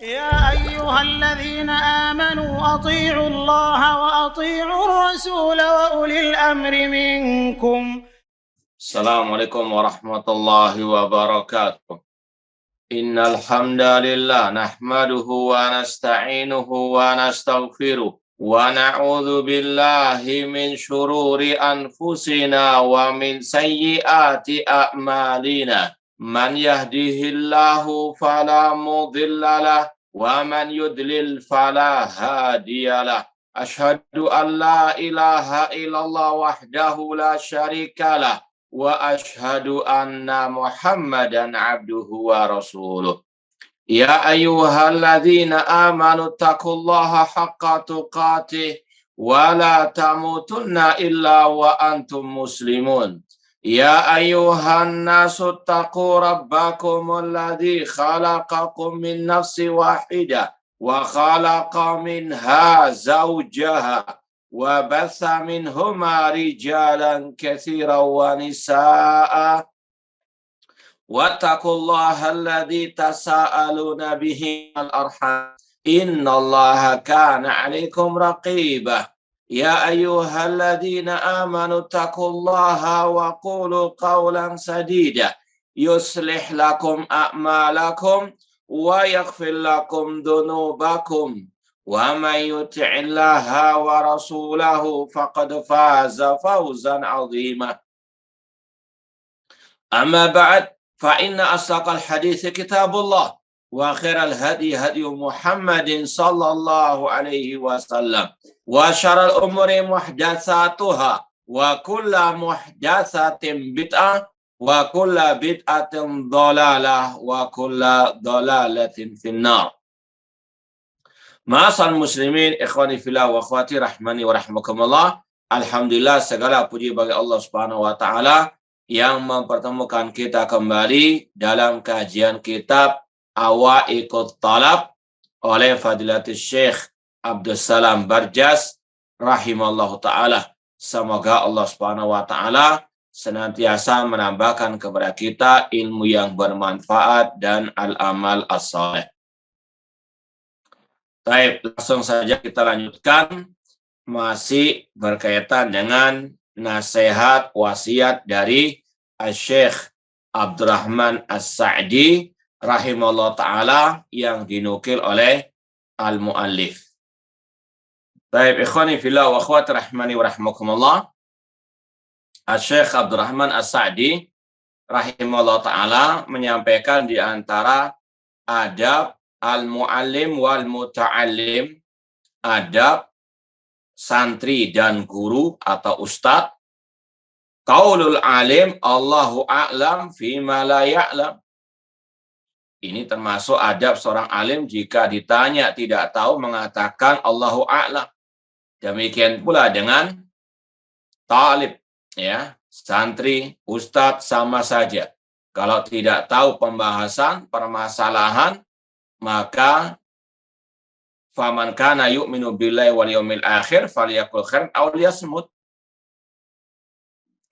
يا أيها الذين آمنوا أطيعوا الله وأطيعوا الرسول وأولي الأمر منكم. Assalamualaikum warahmatullahi wabarakatuh. Innal hamdalillah nahmaduhu wa nasta'inuhu wa nastaghfiruh wa na'udzu billahi min syururi anfusina wa min sayyiati a'malina. Man yahdihillahu fala mudhillalah wa man yudlil fala hadiyalah. Asyhadu an la ilaha illallah wahdahu la syarikalah wa ashhadu anna Muhammadan abduhu wa rasuluh. Ya ayyuhalladzina amanu taqullaha haqqa tuqatih wa la tamutunna illa wa antum muslimun. Ya ayyuhan nasu taqu rabbakumul ladzi khalaqakum min nafsin wahidah wa khalaqa minha zawjaha wa batha minhuma rijalan katsiran wa nisaa wattaqullaha alladzi tasaaluna bihi wal arham innallaha kana 'alaikum raqibah. Ya ayyuhalladzina amanu taqullaha wa qulu qawlan sadida yuslih lakum a'malakum wa yaghfir lakum dhunubakum wa may yuti'illaha wa rasulahu faqad faza fawzan 'azima. Amma ba'd fa inna asdaqal hadits kitabullah wa khairal hadi hadi Muhammadin sallallahu alaihi wasallam wa syarrul umuri muhdatsatuha wa kullu muhdatsatin bid'ah wa kullu bid'atin dhalalah wa kullu dhalalatin finnar. Ma'asal muslimin, ikhwani fillah wa akhwati rahmani wa rahmakumullah. Alhamdulillah, segala puji bagi Allah Subhanahu wa taala yang mempertemukan kita kembali dalam kajian kitab Awaiqut Talab oleh Fadilatul Syekh Abdus Salam Barjas rahimallahu taala. Semoga Allah Subhanahu wa taala senantiasa menambahkan kepada kita ilmu yang bermanfaat dan al-amal as-saleh. Baik, langsung saja kita lanjutkan, masih berkaitan dengan nasihat wasiat dari Syekh Abdurrahman As-Sa'di rahimahullah ta'ala yang dinukil oleh al-muallif. Baik, ikhwani fillah wa akhwati rahmani wa rahmakumullah. Syekh Abdurrahman As-Sa'di rahimahullah ta'ala menyampaikan di antara adab al-muallim wal muta'allim, adab santri dan guru atau ustadz. Qaulul alim Allahu a'lam fima la ya'lam. Ini termasuk adab seorang alim jika ditanya tidak tahu mengatakan Allahu a'lam. Demikian pula dengan talib, ya, santri, ustadz sama saja. Kalau tidak tahu pembahasan permasalahan, maka faman kana yu'minu billahi wal yaumil akhir falyaqul khairan aw liyasmut.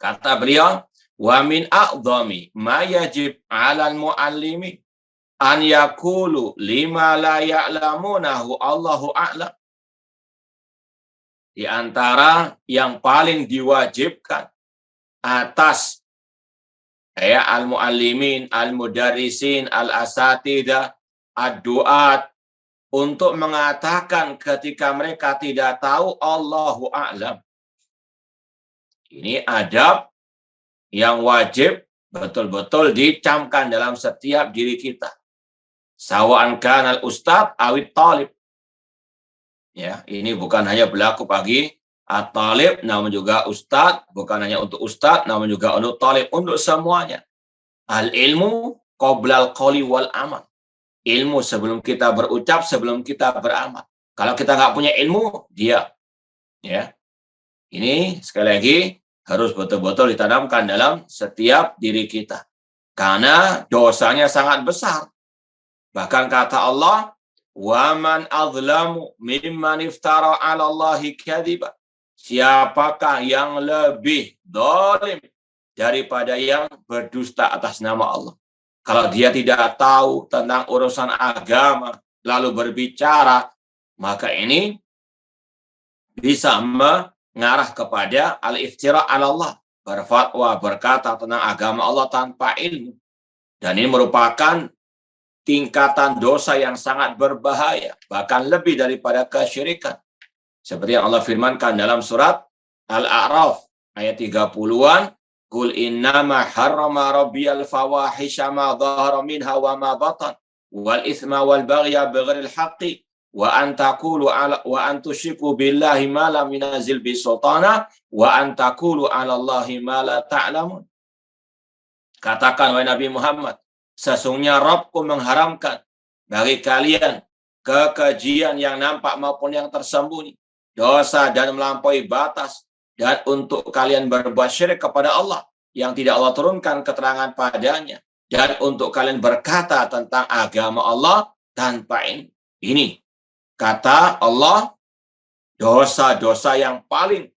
Kata beliau, wa min a'dhami ma yajib 'alal muallimi an yaqulu lima la ya'lamunahu Allahu a'lam. Di antara yang paling diwajibkan atas al-muallimin, al-mudarrisin, al-asatidah, ad-du'at untuk mengatakan ketika mereka tidak tahu Allahu a'lam. Ini adab yang wajib betul-betul dicamkan dalam setiap diri kita. Sawa'an kanal ustadz awit talib. Ya, ini bukan hanya berlaku bagi at-talib, namun juga ustadz, bukan hanya untuk ustadz, namun juga untuk talib, untuk semuanya. Al-ilmu qoblal qawli wal amal. Ilmu sebelum kita berucap, sebelum kita beramal. Kalau kita nggak punya ilmu, diam. Ya. Ini sekali lagi harus betul-betul ditanamkan dalam setiap diri kita. Karena dosanya sangat besar. Bahkan kata Allah, "Wa man azlamu mimman iftara 'ala Allahi kadhiba." Siapakah yang lebih zalim daripada yang berdusta atas nama Allah? Kalau dia tidak tahu tentang urusan agama, lalu berbicara, maka ini bisa mengarah kepada al-iftira 'ala Allah, berfatwa, berkata tentang agama Allah tanpa ilmu. Dan ini merupakan tingkatan dosa yang sangat berbahaya, bahkan lebih daripada kesyirikan. Seperti yang Allah firmankan dalam surat Al-A'raf ayat 30-an, "Qul innama harrama rabbiyal fawahisha ma dhahara minha wa ma batan wal itsma wal baghya bighairil haqqi wa an taqulu ala wa an tusyriku billahi ma lam yunzil bi sultana wa an taqulu 'ala Allahi ma la ta'lamun." Katakan wahai Nabi Muhammad, sesungguhnya Rabbku mengharamkan bagi kalian kekejian yang nampak maupun yang tersembunyi, dosa dan melampaui batas, dan untuk kalian berbuat syirik kepada Allah yang tidak Allah turunkan keterangan padanya, dan untuk kalian berkata tentang agama Allah tanpa ilmu. Ini kata Allah, dosa-dosa yang paling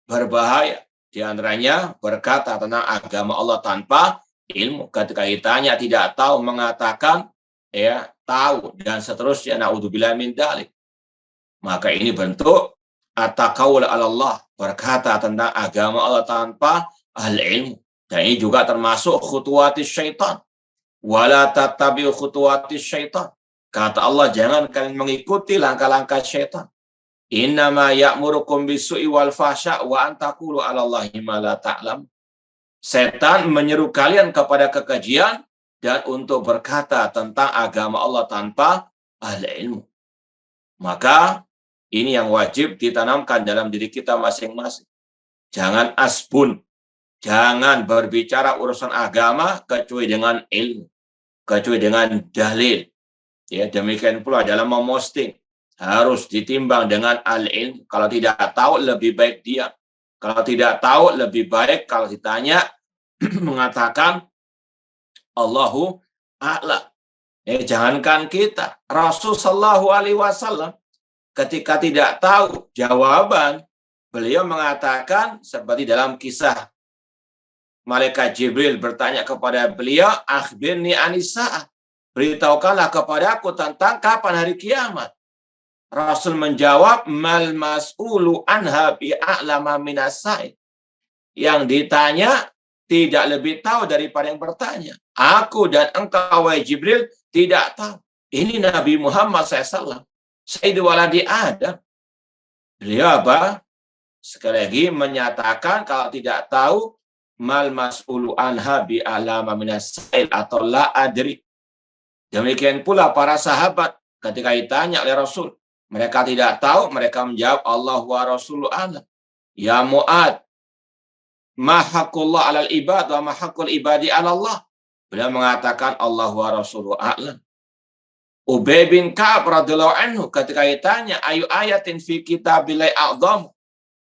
berbahaya. Di antaranya berkata tentang agama Allah tanpa ilmu. Ketika ditanya tidak tahu, mengatakan ya tahu, dan seterusnya, naudzubillah min dzalik. Maka ini bentuk at-taqawul 'ala Allah, berkata tentang agama Allah tanpa al-ilmu. Dan ini juga termasuk khutuwatis syaitan. Wala tattabi'u khutuwatis syaitan. Kata Allah, jangan kalian mengikuti langkah-langkah syaitan. Innama ya'murukum bisu'i wal fahsya wa an taqulu 'ala Allahi ma la ta'lam. Setan menyeru kalian kepada kekejian dan untuk berkata tentang agama Allah tanpa al-ilmu. Maka ini yang wajib ditanamkan dalam diri kita masing-masing. Jangan asbun, jangan berbicara urusan agama kecuali dengan ilmu, kecuali dengan dalil. Ya, demikian pula dalam memosting harus ditimbang dengan al-ilm. Kalau tidak tahu, lebih baik diam. Kalau tidak tahu, lebih baik kalau ditanya mengatakan Allahu a'lam. Jangankan kita, Rasul Shallallahu Alaihi Wasallam ketika tidak tahu jawaban, beliau mengatakan seperti dalam kisah malaikat Jibril bertanya kepada beliau, akhbirni anis-sa'ah, beritahukanlah kepadaku tentang kapan hari kiamat. Rasul menjawab, mal mas'ulu anha bi'a'lama minas sa'il. Yang ditanya tidak lebih tahu daripada yang bertanya. Aku dan engkau, wahai Jibril, tidak tahu. Ini Nabi Muhammad SAW, Sayyidu waladi Adam. Beliau apa? Sekali lagi menyatakan kalau tidak tahu, mal mas'ulu anha bi'a'lama minas sa'il, atau la adri. Demikian pula para sahabat ketika ditanya oleh Rasul, mereka tidak tahu, mereka menjawab Allah wa Rasulu a'lam. Ya Mu'ad, ma haqqullah 'alal ibad wa ma haqqul ibadi 'ala Allah. Beliau mengatakan Allah wa Rasulu a'lam. Ubay bin Ka'ab radhiyallahu anhu ketika ditanya ayu ayatin fi kitabillahi a'dham,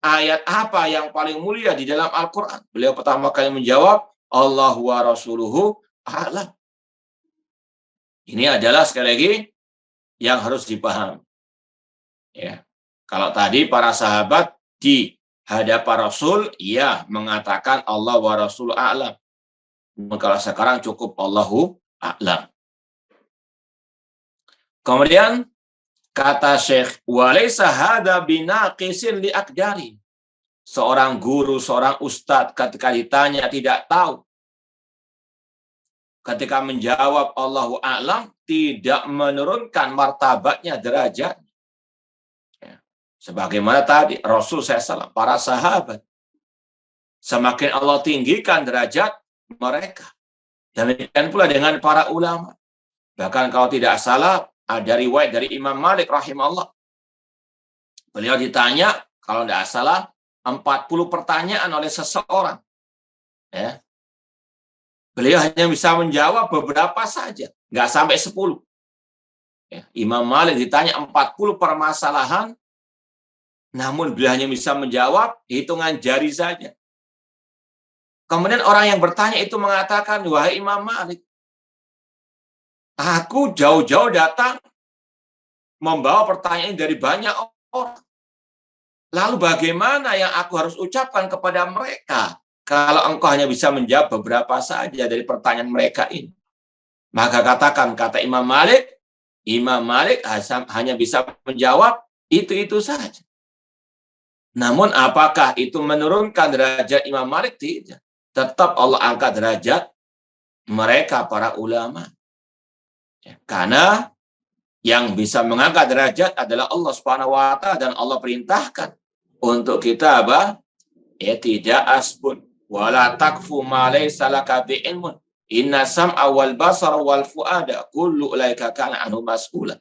ayat apa yang paling mulia di dalam Al-Qur'an? Beliau pertama kali menjawab Allah wa Rasuluhu a'lam. Ini adalah sekali lagi yang harus dipahami. Ya, kalau tadi para sahabat di hadapan Rasul, ya mengatakan Allah wa Rasul a'lam. Kalau sekarang cukup Allahu a'lam. Kemudian kata Syekh, walaysa hadza binaqisin li aqdari. Seorang guru, seorang ustadz ketika ditanya tidak tahu, ketika menjawab Allahu a'lam, tidak menurunkan martabatnya, derajat. Sebagaimana tadi Rasul SAW, para sahabat, semakin Allah tinggikan derajat mereka. Demikian pula dengan para ulama. Bahkan kalau tidak salah, ada riwayat dari Imam Malik rahimahullah. Beliau ditanya, kalau tidak salah, 40 pertanyaan oleh seseorang. Ya. Beliau hanya bisa menjawab beberapa saja, nggak sampai 10. Ya. Imam Malik ditanya 40 permasalahan, namun beliau hanya bisa menjawab hitungan jari saja. Kemudian orang yang bertanya itu mengatakan, wahai Imam Malik, aku jauh-jauh datang membawa pertanyaan dari banyak orang. Lalu bagaimana yang aku harus ucapkan kepada mereka kalau engkau hanya bisa menjawab beberapa saja dari pertanyaan mereka ini? Maka katakan, kata Imam Malik, Imam Malik hanya bisa menjawab itu saja. Namun apakah itu menurunkan derajat Imam Malik? Tidak. Tetap Allah angkat derajat mereka para ulama. Ya, karena yang bisa mengangkat derajat adalah Allah Subhanahu wa taala, dan Allah perintahkan untuk kita apa? Ya, tidak asbun wala takfu ma laysa laka bi'ilmun. Inna sam'a wal basara wal fuada kullu ulaika kana anhu mas'ula.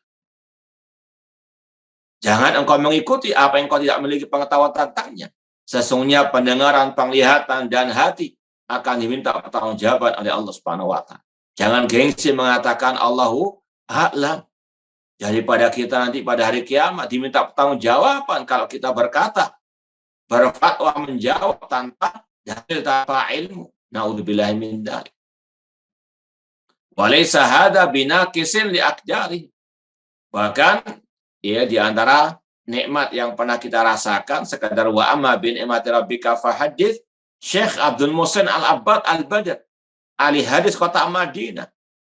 Jangan engkau mengikuti apa yang kau tidak memiliki pengetahuan tentangnya. Sesungguhnya pendengaran, penglihatan, dan hati akan diminta pertanggungjawaban oleh Allah Subhanahu wa taala. Jangan gengsi mengatakan Allahu a'lam. Daripada kita nanti pada hari kiamat diminta pertanggungjawaban kalau kita berkata, berfatwa, menjawab tanpa dalil, tanpa ilmu. Na'udzubillahi min dzalik. Walaysa hadza binaqisin li aqdari. Bahkan ya, di antara nikmat yang pernah kita rasakan, sekadar wa amma bin ni'mati rabbika fahadits, Syekh Abdul Muhsin Al-Abbad Al-Badr, ahli hadis kota Madinah.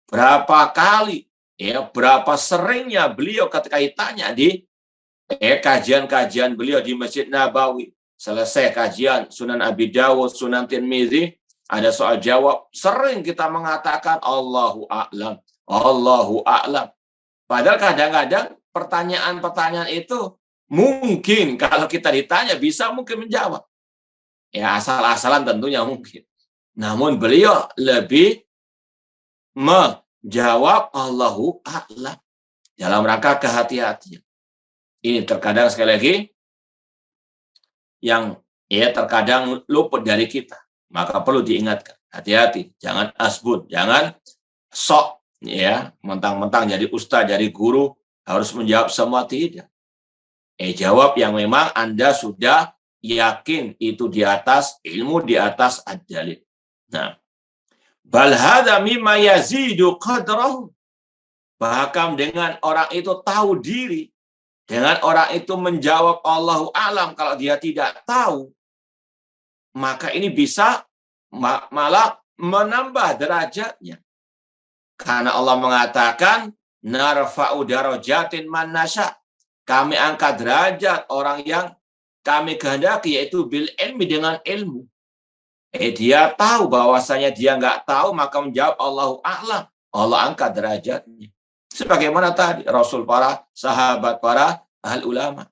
Berapa kali, ya, berapa seringnya beliau ketika ditanya di kajian-kajian beliau di Masjid Nabawi, selesai kajian Sunan Abi Dawud, Sunan Tirmizi, ada soal jawab, sering kita mengatakan Allahu a'lam, Allahu a'lam. Padahal kadang-kadang pertanyaan-pertanyaan itu mungkin kalau kita ditanya bisa mungkin menjawab. Ya, asal-asalan tentunya mungkin. Namun beliau lebih menjawab Allahu a'lam dalam rangka kehati-hatian. Ini terkadang sekali lagi yang ya terkadang luput dari kita. Maka perlu diingatkan, hati-hati, jangan asbun, jangan sok ya, mentang-mentang jadi ustaz, jadi guru harus menjawab semua, tidak. Jawab yang memang Anda sudah yakin itu di atas ilmu, di atas ad-dalil. Nah, bal hadza mimma yazidu qadrahu. Bahkan dengan orang itu tahu diri, dengan orang itu menjawab Allahu a'lam kalau dia tidak tahu, maka ini bisa malah menambah derajatnya. Karena Allah mengatakan narfa'u darajatin man nasya. Kami angkat derajat orang yang kami kehendaki, yaitu bil ilmi, dengan ilmu. Dia tahu bahwasanya dia nggak tahu, maka menjawab Allahu a'lam. Allah angkat derajatnya. Sebagaimana tadi Rasul, para sahabat, para ahli ulama.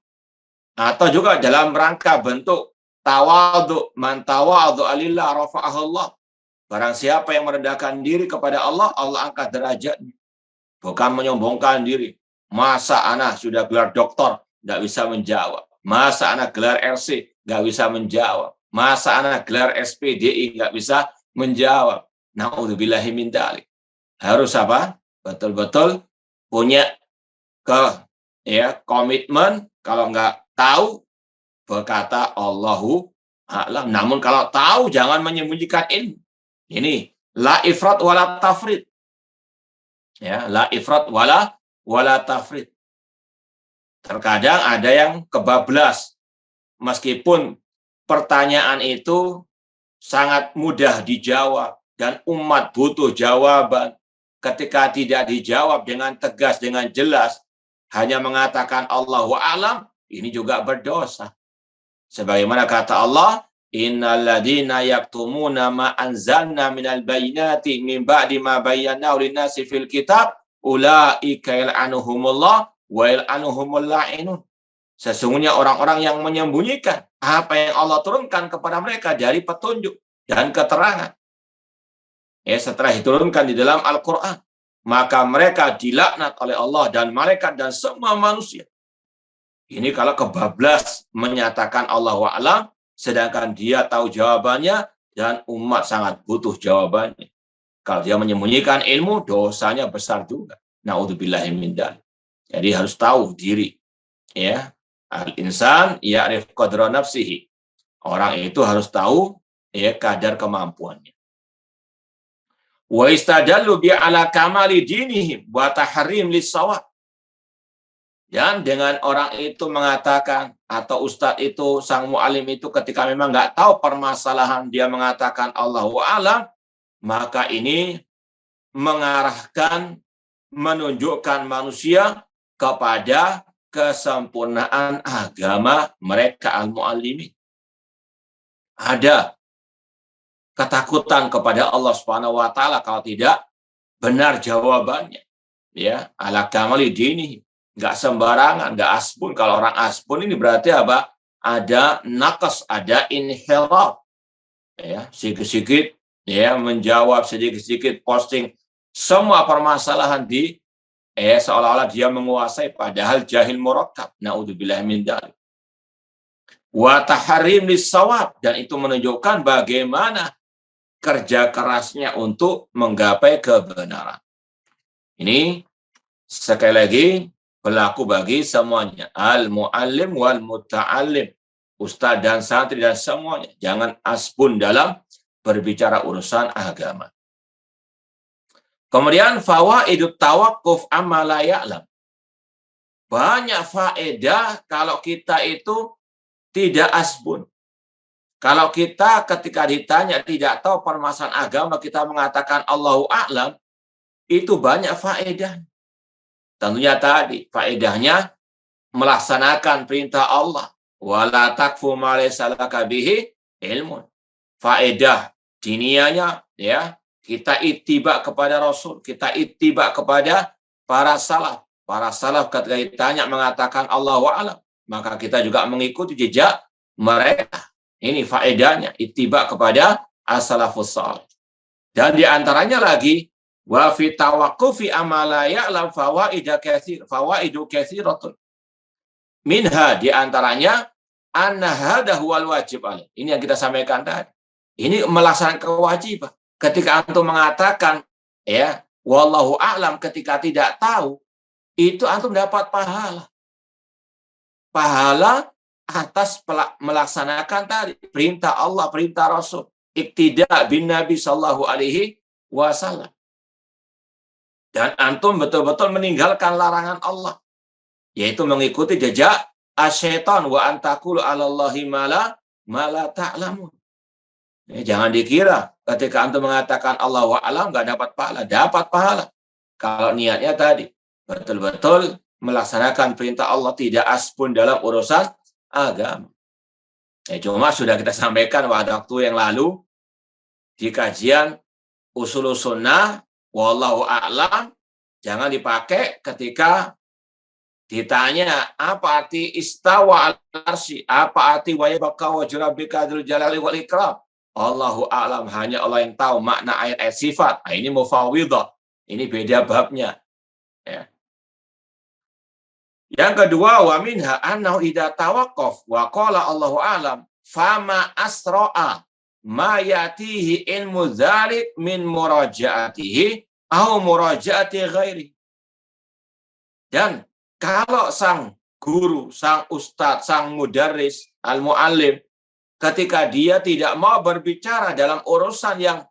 Atau juga dalam rangka bentuk tawadhu, man tawadhu alillah rafa'ahu Allah. Barang siapa yang merendahkan diri kepada Allah, Allah angkat derajatnya. Bukan menyombongkan diri. Masa anak sudah gelar doktor, nggak bisa menjawab. Masa anak gelar RC, nggak bisa menjawab. Masa anak gelar SPDI, nggak bisa menjawab. Na'udzubillahi min dzalik. Harus apa? Betul-betul punya komitmen. Kalau nggak tahu, berkata Allahu a'lam. Namun kalau tahu, jangan menyembunyikan ilmu. Ini la ifrat wala tafrid. Ya, la ifrat wala tafrid. Terkadang ada yang kebablas. Meskipun pertanyaan itu sangat mudah dijawab dan umat butuh jawaban. Ketika tidak dijawab dengan tegas, dengan jelas, hanya mengatakan Allahu a'lam, ini juga berdosa. Sebagaimana kata Allah, innal ladzina yaktumuna ma anzalna minal bayyinati min ba'di ma bayyanahu lin-nasi fil kitab ulaika yal'anuhumullah wa yal'anuhumul la'inun. Sesungguhnya orang-orang yang menyembunyikan apa yang Allah turunkan kepada mereka dari petunjuk dan keterangan, setelah diturunkan di dalam Al-Quran, maka mereka dilaknat oleh Allah dan malaikat dan semua manusia. Ini kalau kebablas menyatakan Allahu a'lam, sedangkan dia tahu jawabannya dan umat sangat butuh jawabannya. Kalau dia menyembunyikan ilmu, dosanya besar juga. Na'udzubillahi min dzalik. Jadi harus tahu diri. Ya, al-insan ya'rif qadra nafsihi. Orang itu harus tahu kadar kemampuannya. Wa istadallu bi ala kamali dinihim wa tahrim lis-shawab. Dan dengan orang itu mengatakan, atau ustadz itu, sang mu'alim itu, ketika memang nggak tahu permasalahan, dia mengatakan Allahu a'lam, maka ini mengarahkan menunjukkan manusia kepada kesempurnaan agama mereka al-muallimin. Ada ketakutan kepada Allah Subhanahu wa taala kalau tidak benar jawabannya. Ya, ala kamali dini, enggak sembarangan, enggak asbun. Kalau orang asbun ini berarti apa? Ada naqas, ada inhiraf. Ya, sedikit-sedikit ya menjawab, sedikit-sedikit posting semua permasalahan di seolah-olah dia menguasai padahal jahil murakkab. Naudzubillah min dzalik. Wa tahrim lis-shawab, dan itu menunjukkan bagaimana kerja kerasnya untuk menggapai kebenaran. Ini sekali lagi berlaku bagi semuanya. Al-muallim wal muta'allim. Ustaz dan santri dan semuanya. Jangan asbun dalam berbicara urusan agama. Kemudian fawaidut tawaqquf amma la ya'lam. Banyak faedah kalau kita itu tidak asbun. Kalau kita ketika ditanya tidak tahu permasalahan agama, kita mengatakan Allahu a'lam, itu banyak faedah. Tentunya tadi, faedahnya melaksanakan perintah Allah. Wala takfu ma laysa laka bihi ilmun. Faedah dinianya, ya, kita ittiba kepada Rasul, kita ittiba kepada para salaf. Para salaf ketika ditanya mengatakan Allahu a'lam, maka kita juga mengikuti jejak mereka. Ini faedahnya, ittiba kepada as-salafus salih. Dan di antaranya lagi, wa fi tawaqqufi amala ya'lam fawaidu katsiratun. Minha, di antaranya anna hadha huwal wajib alaih. Ini yang kita sampaikan tadi. Ini melaksanakan kewajiban. Ketika antum mengatakan ya, wallahu a'lam ketika tidak tahu, itu antum dapat pahala. Pahala atas melaksanakan tadi perintah Allah, perintah Rasul, iktida bin Nabi sallallahu alaihi wasallam. Dan antum betul-betul meninggalkan larangan Allah, yaitu mengikuti jejak asyaitan wa antakulu 'alallahi ma la ta'lamun. Ya, jangan dikira ketika antum mengatakan Allahu a'lam enggak dapat pahala, dapat pahala. Kalau niatnya tadi betul-betul melaksanakan perintah Allah, tidak asbun dalam urusan agama. Cuma sudah kita sampaikan pada waktu yang lalu di kajian usul sunnah, wallahu a'lam, jangan dipakai ketika ditanya apa arti istawa al-arsy, apa arti wa yabqa wajhu rabbika dzul jalali wal ikram. Allahu a'lam, hanya Allah yang tahu makna ayat-ayat sifat. Nah, ini mufawwidhah. Ini beda babnya. Ya. Yang kedua, wa minha annahu idza tawaqqaf wa qala Allahu a'lam fama asra'a ma yatihi ilmu dzalik min murajaatihi au murajaati ghairi. Dan kalau sang guru, sang ustadz, sang mudarris, al-muallim, ketika dia tidak mau berbicara dalam urusan yang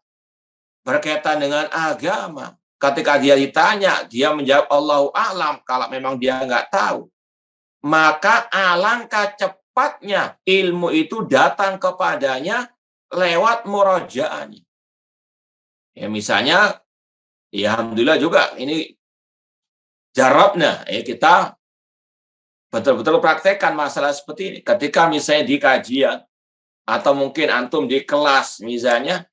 berkaitan dengan agama, ketika dia ditanya, dia menjawab Allahu a'lam kalau memang dia nggak tahu, maka alangkah cepatnya ilmu itu datang kepadanya lewat murojaahnya. Ya, misalnya, ya alhamdulillah juga ini jarabna, kita betul-betul praktekkan masalah seperti ini. Ketika misalnya di kajian, atau mungkin antum di kelas misalnya,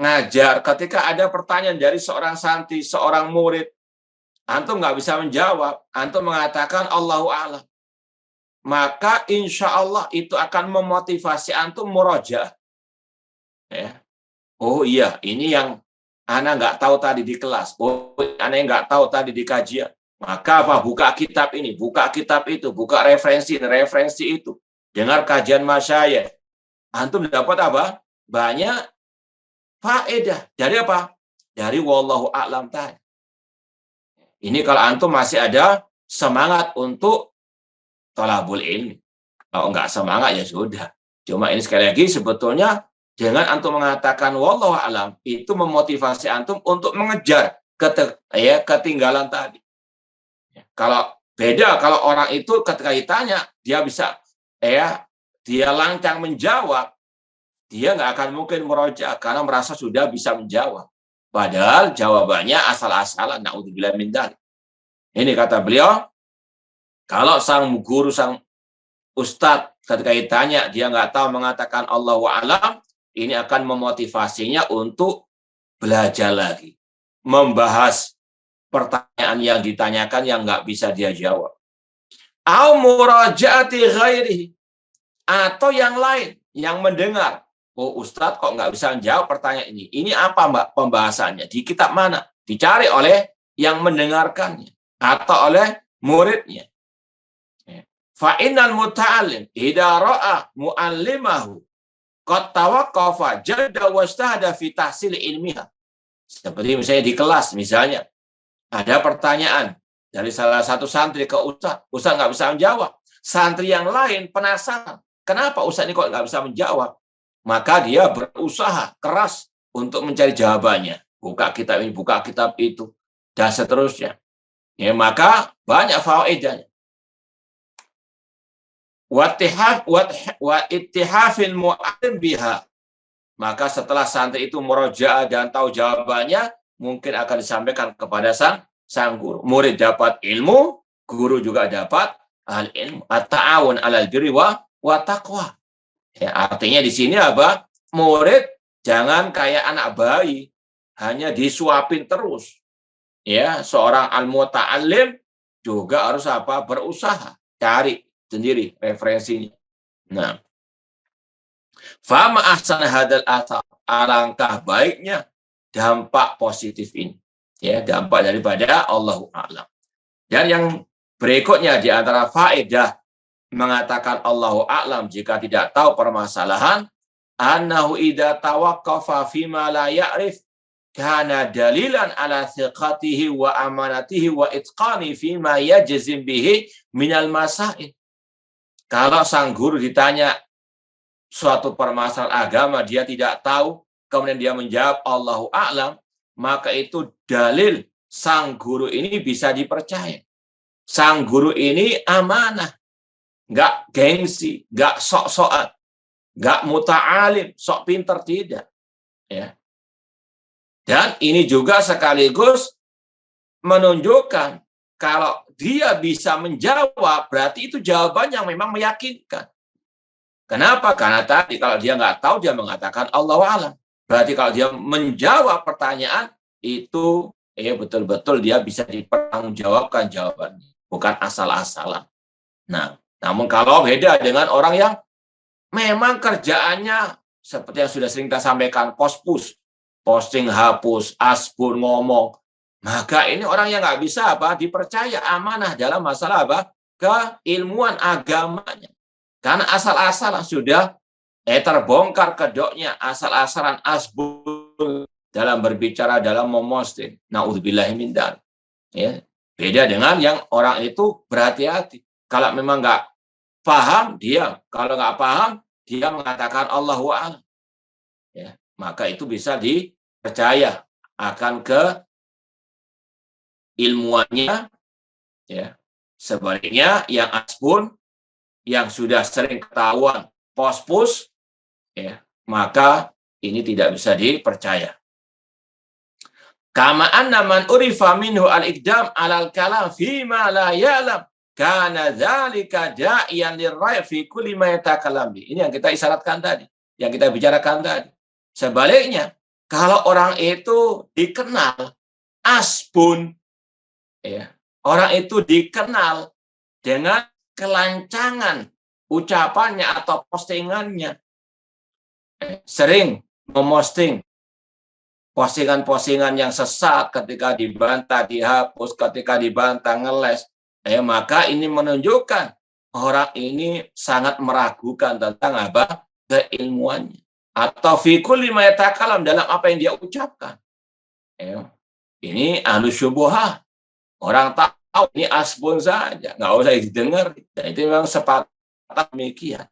ngajar, ketika ada pertanyaan dari seorang santri, seorang murid, antum nggak bisa menjawab, antum mengatakan Allahu a'lam, maka insya Allah itu akan memotivasi antum murojaah. Ya. Oh iya, ini yang ana nggak tahu tadi di kelas, oh ana yang nggak tahu tadi di kajian. Maka apa? Buka kitab ini, buka kitab itu, buka referensi itu, dengar kajian masyayikh. Antum dapat apa? Banyak faedah. Dari apa? Dari wallahu a'lam tadi. Ini kalau antum masih ada semangat untuk thalabul ilmi. Kalau enggak semangat ya sudah. Cuma ini sekali lagi sebetulnya dengan antum mengatakan wallahu a'lam, itu memotivasi antum untuk mengejar ketinggalan tadi. Kalau beda, kalau orang itu ketika ditanya dia bisa dia lancang menjawab, dia nggak akan mungkin merojaah karena merasa sudah bisa menjawab. Padahal jawabannya asal-asalan. Na'udzubillah min dzalik. Ini kata beliau, kalau sang guru, sang ustadz ketika ditanya dia nggak tahu mengatakan Allahu a'lam, ini akan memotivasinya untuk belajar lagi, membahas pertanyaan yang ditanyakan yang nggak bisa dia jawab. Au murajaati ghairihi, atau yang lain yang mendengar, oh ustadz kok nggak bisa jawab pertanyaan ini. Ini apa mbak pembahasannya? Di kitab mana? Dicari oleh yang mendengarkannya atau oleh muridnya. Fa innal muta'allim idza ra'a mu'allimahu qad tawaqqafa jadda wastahada fi tahsil ilmiha. Seperti misalnya di kelas, misalnya ada pertanyaan dari salah satu santri ke ustaz nggak bisa menjawab. Santri yang lain penasaran, kenapa ustaz ini kok nggak bisa menjawab? Maka dia berusaha keras untuk mencari jawabannya. Buka kitab ini, buka kitab itu, dan seterusnya. Ya, maka banyak faedahnya. Wa ittihafil mu'allim biha. Maka setelah santri itu murojaah dan tahu jawabannya, mungkin akan disampaikan kepada sang guru. Murid dapat ilmu, guru juga dapat al-ilmu. At-ta'awun 'alal birri wa taqwa. Ya, artinya di sini apa? Murid jangan kayak anak bayi, hanya disuapin terus. Ya, seorang al-muta'allim juga harus apa? Berusaha, cari sendiri referensinya. Nah, fama ahsan hadal athar, alangkah baiknya dampak positif ini. Ya, dampak daripada Allahu a'lam. Dan yang berikutnya di antara faedah mengatakan Allahu a'lam jika tidak tahu permasalahan, annahu idza tawaqqafa fima la ya'rif kana dalilan ala thiqatihi wa amanatihi wa itqani fima yajzim bihi minal masail. Kalau sang guru ditanya suatu permasalahan agama, dia tidak tahu, kemudian dia menjawab Allahu a'lam, maka itu dalil sang guru ini bisa dipercaya. Sang guru ini amanah, nggak gengsi, nggak sok-sokan, nggak muta'alim, sok pinter, tidak. Ya. Dan ini juga sekaligus menunjukkan kalau dia bisa menjawab, berarti itu jawaban yang memang meyakinkan. Kenapa? Karena tadi kalau dia nggak tahu, dia mengatakan Allahu a'lam. Berarti kalau dia menjawab pertanyaan, itu betul-betul dia bisa dipertanggungjawabkan jawabannya. Bukan asal-asalan. Nah, namun kalau beda dengan orang yang memang kerjaannya, seperti yang sudah sering kita sampaikan, pospus, posting hapus, asbun ngomong, maka ini orang yang nggak bisa dipercaya amanah dalam masalah keilmuan agamanya. Karena asal-asalan sudah terbongkar kedoknya, asal-asalan asbun dalam berbicara, dalam memosting. Na'udzubillahi min dzalik. Ya, beda dengan yang orang itu berhati-hati. Kalau memang nggak paham, diam. Kalau nggak paham, dia mengatakan Allahu a'lam. Ya, maka itu bisa dipercaya akan ilmuannya. Ya. Sebaliknya yang asbun, yang sudah sering ketahuan pospus, ya, maka ini tidak bisa dipercaya. Kama anna man urifa minhu al-iqdam 'alal kalam fi ma la ya'lam kana dzalika da'iyan lirrai' fi kulli ma yatakallam bi. Ini yang kita isyaratkan tadi, yang kita bicarakan tadi. Sebaliknya, kalau orang itu dikenal asbun, ya, orang itu dikenal dengan kelancangan ucapannya atau postingannya, sering memosting postingan-postingan yang sesat, ketika dibantah dihapus, ketika dibantah ngeles, maka ini menunjukkan orang ini sangat meragukan tentang keilmuannya, atau fi kulli ma yatakalam, dalam apa yang dia ucapkan. Ini ahlu syubhah, orang tahu ini asbun saja, nggak usah didengar. Dan itu memang sepakat demikian.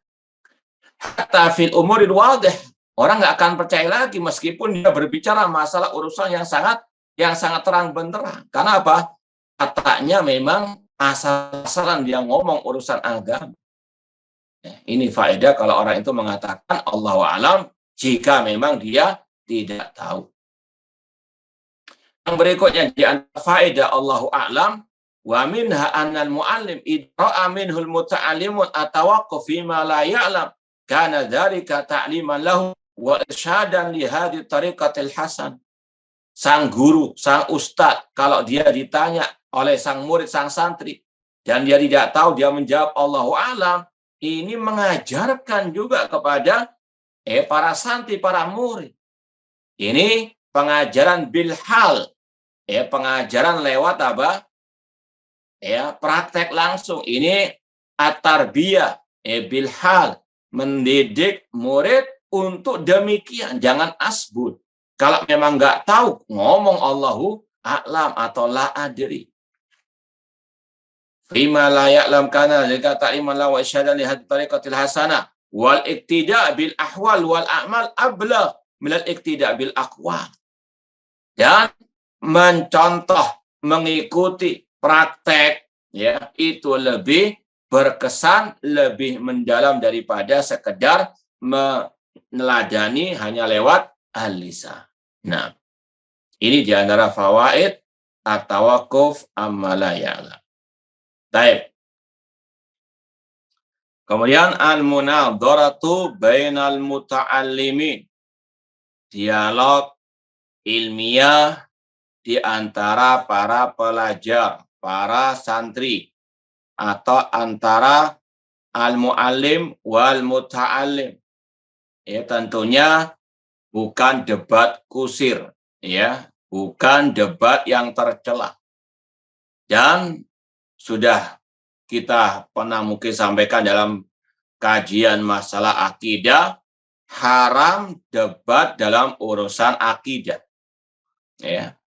Hatta fil umuril wadih, orang nggak akan percaya lagi meskipun dia berbicara masalah urusan yang sangat terang benderang. Karena apa? Katanya memang asal-asalan dia ngomong urusan agama. Ini faedah kalau orang itu mengatakan Allahu a'lam jika memang dia tidak tahu. Yang berikutnya di antara faedah Allahu a'lam wa minha annal muallim idra'a minhul muta'allimun atawaqquf fi ma la ya'lam kana dzalika ta'liman lahu wa irsyadan li hadhihi tariqatil hasan. Sang guru, sang ustadz, kalau dia ditanya oleh sang murid, sang santri, dan dia tidak tahu, dia menjawab Allahu a'lam, ini mengajarkan juga kepada para santri, para murid. Ini pengajaran bilhal, pengajaran lewat apa? Praktek langsung. Ini at-tarbiyah, bilhal, mendidik murid untuk demikian. Jangan asbut. Kalau memang nggak tahu, ngomong Allahu a'lam atau la adri. Fima la ya'lam kana lika ta'iman la wa isyadan li hadhihi tariqatil hasanah wal iktida' bil ahwal wal a'mal ablagh min al iktida' bil aqwal. Dan mencontoh, mengikuti praktek, itu lebih berkesan, lebih mendalam daripada sekedar meneladani hanya lewat al-lisan. Nah, ini di antara fawaid at-tawaqquf amma la ya'lam. Baik. Kemudian al-munadharatu bainal muta'allimin. Dialog ilmiah di antara para pelajar, para santri, atau antara al-muallim wal muta'allim. Tentunya bukan debat kusir, bukan debat yang tercela. Dan sudah kita pernah mungkin sampaikan dalam kajian masalah akidah, haram debat dalam urusan akidah.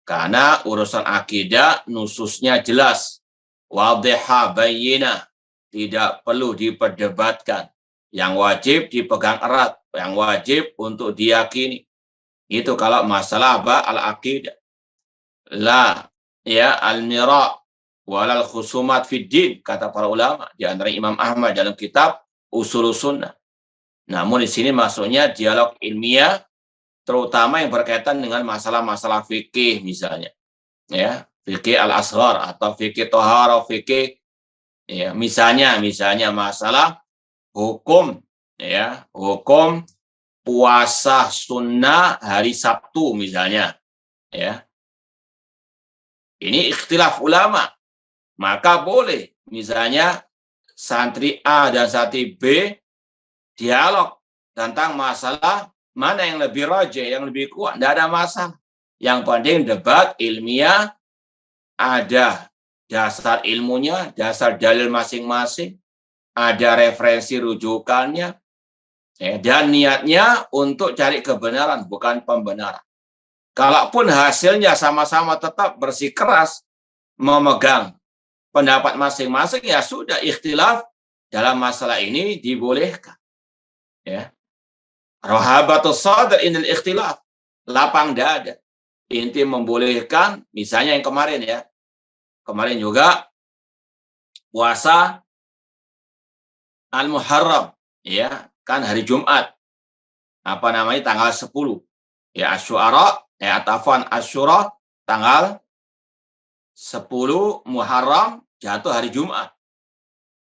Karena urusan akidah nususnya jelas, wadihah bayyinah, tidak perlu diperdebatkan. Yang wajib dipegang erat, yang wajib untuk diyakini. Itu kalau masalah apa? Al-aqidah. La al-mira' walal khusumat fid din, kata para ulama, di antara Imam Ahmad dalam kitab Ushulus Sunnah. Namun di sini maksudnya dialog ilmiah, terutama yang berkaitan dengan masalah-masalah fikih misalnya. Fikih al-asghar atau fikih thaharah, fikih misalnya masalah hukum hukum puasa sunnah hari Sabtu misalnya. Ini ikhtilaf ulama. Maka boleh misalnya santri A dan santri B dialog tentang masalah mana yang lebih rajih, yang lebih kuat. Tidak ada masalah. Yang penting debat ilmiah, ada dasar ilmunya, dasar dalil masing-masing, ada referensi rujukannya, dan niatnya untuk cari kebenaran, bukan pembenaran. Kalaupun hasilnya sama-sama tetap bersikeras memegang pendapat masing-masing, ya sudah, ikhtilaf dalam masalah ini dibolehkan. Rahabatus sadr indal ikhtilaf, lapang dada. Inti membolehkan, misalnya yang kemarin kemarin juga puasa Al-Muharram, kan hari Jumat. Apa namanya? Tanggal 10. Asyura, Asyura tanggal 10 Muharram jatuh hari Jumat.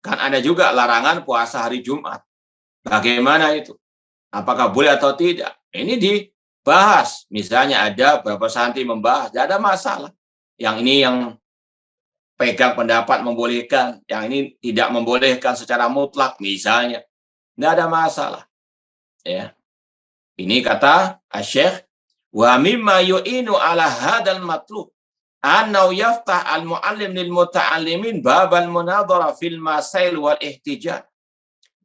Kan ada juga larangan puasa hari Jumat. Bagaimana itu? Apakah boleh atau tidak? Ini dibahas. Misalnya ada beberapa santri membahas, tidak ada masalah. Yang ini yang pegang pendapat membolehkan, yang ini tidak membolehkan secara mutlak misalnya. Tidak ada masalah. Ini kata Asy-Syaikh, wa mimma yu'inu ala hadzal matlub annau yaftah al-muallim lil muta'allimin babal munadhara fil masail wal ihtijaj.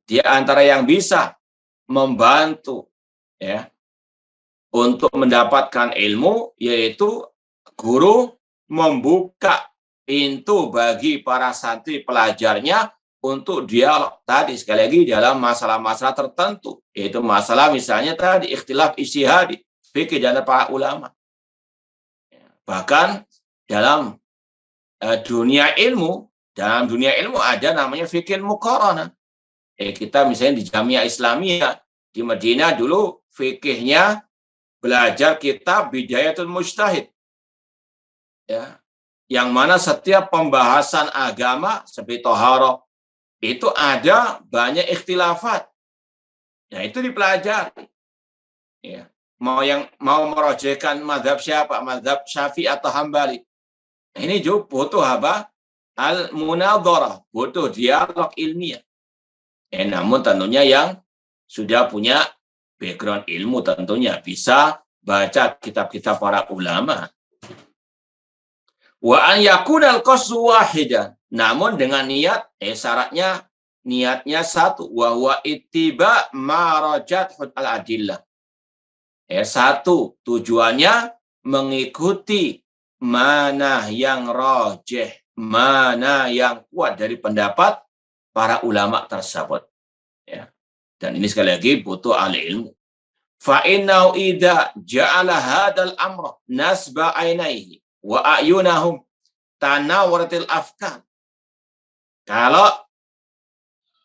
Di antara yang bisa membantu untuk mendapatkan ilmu, yaitu guru membuka pintu bagi para santri pelajarnya untuk dialog. Tadi sekali lagi dalam masalah-masalah tertentu, yaitu masalah misalnya tadi ikhtilaf ijtihadi, fikih dan para ulama. Bahkan dalam dunia ilmu ada namanya fikih muqaranah. Kita misalnya di Jamiah Islamiyah di Madinah dulu fikihnya belajar kitab Bidayatul Mujtahid. ya, yang mana setiap pembahasan agama seperti toharoh itu ada banyak ikhtilafat. Nah, itu dipelajari. Ya. Mau merojehkan mazhab siapa? Mazhab Syafi'i atau Hambali. Nah, ini juga butuh apa? Al-munadharah, butuh dialog ilmiah. Namun tentunya yang sudah punya background ilmu tentunya bisa baca kitab-kitab para ulama. Wa an yakunal qasdu wahidan. Namun dengan niat, syaratnya niatnya satu. Wa huwa ittiba marajat al-adillah. Satu, tujuannya mengikuti mana yang rajih, mana yang kuat dari pendapat para ulama tersebut. Ya. Dan ini sekali lagi butuh ahli ilmu. Fa'innahu idza ja'ala hadal amra nasba ainaihi wa ayunahum tanawaratil afkar. Kalau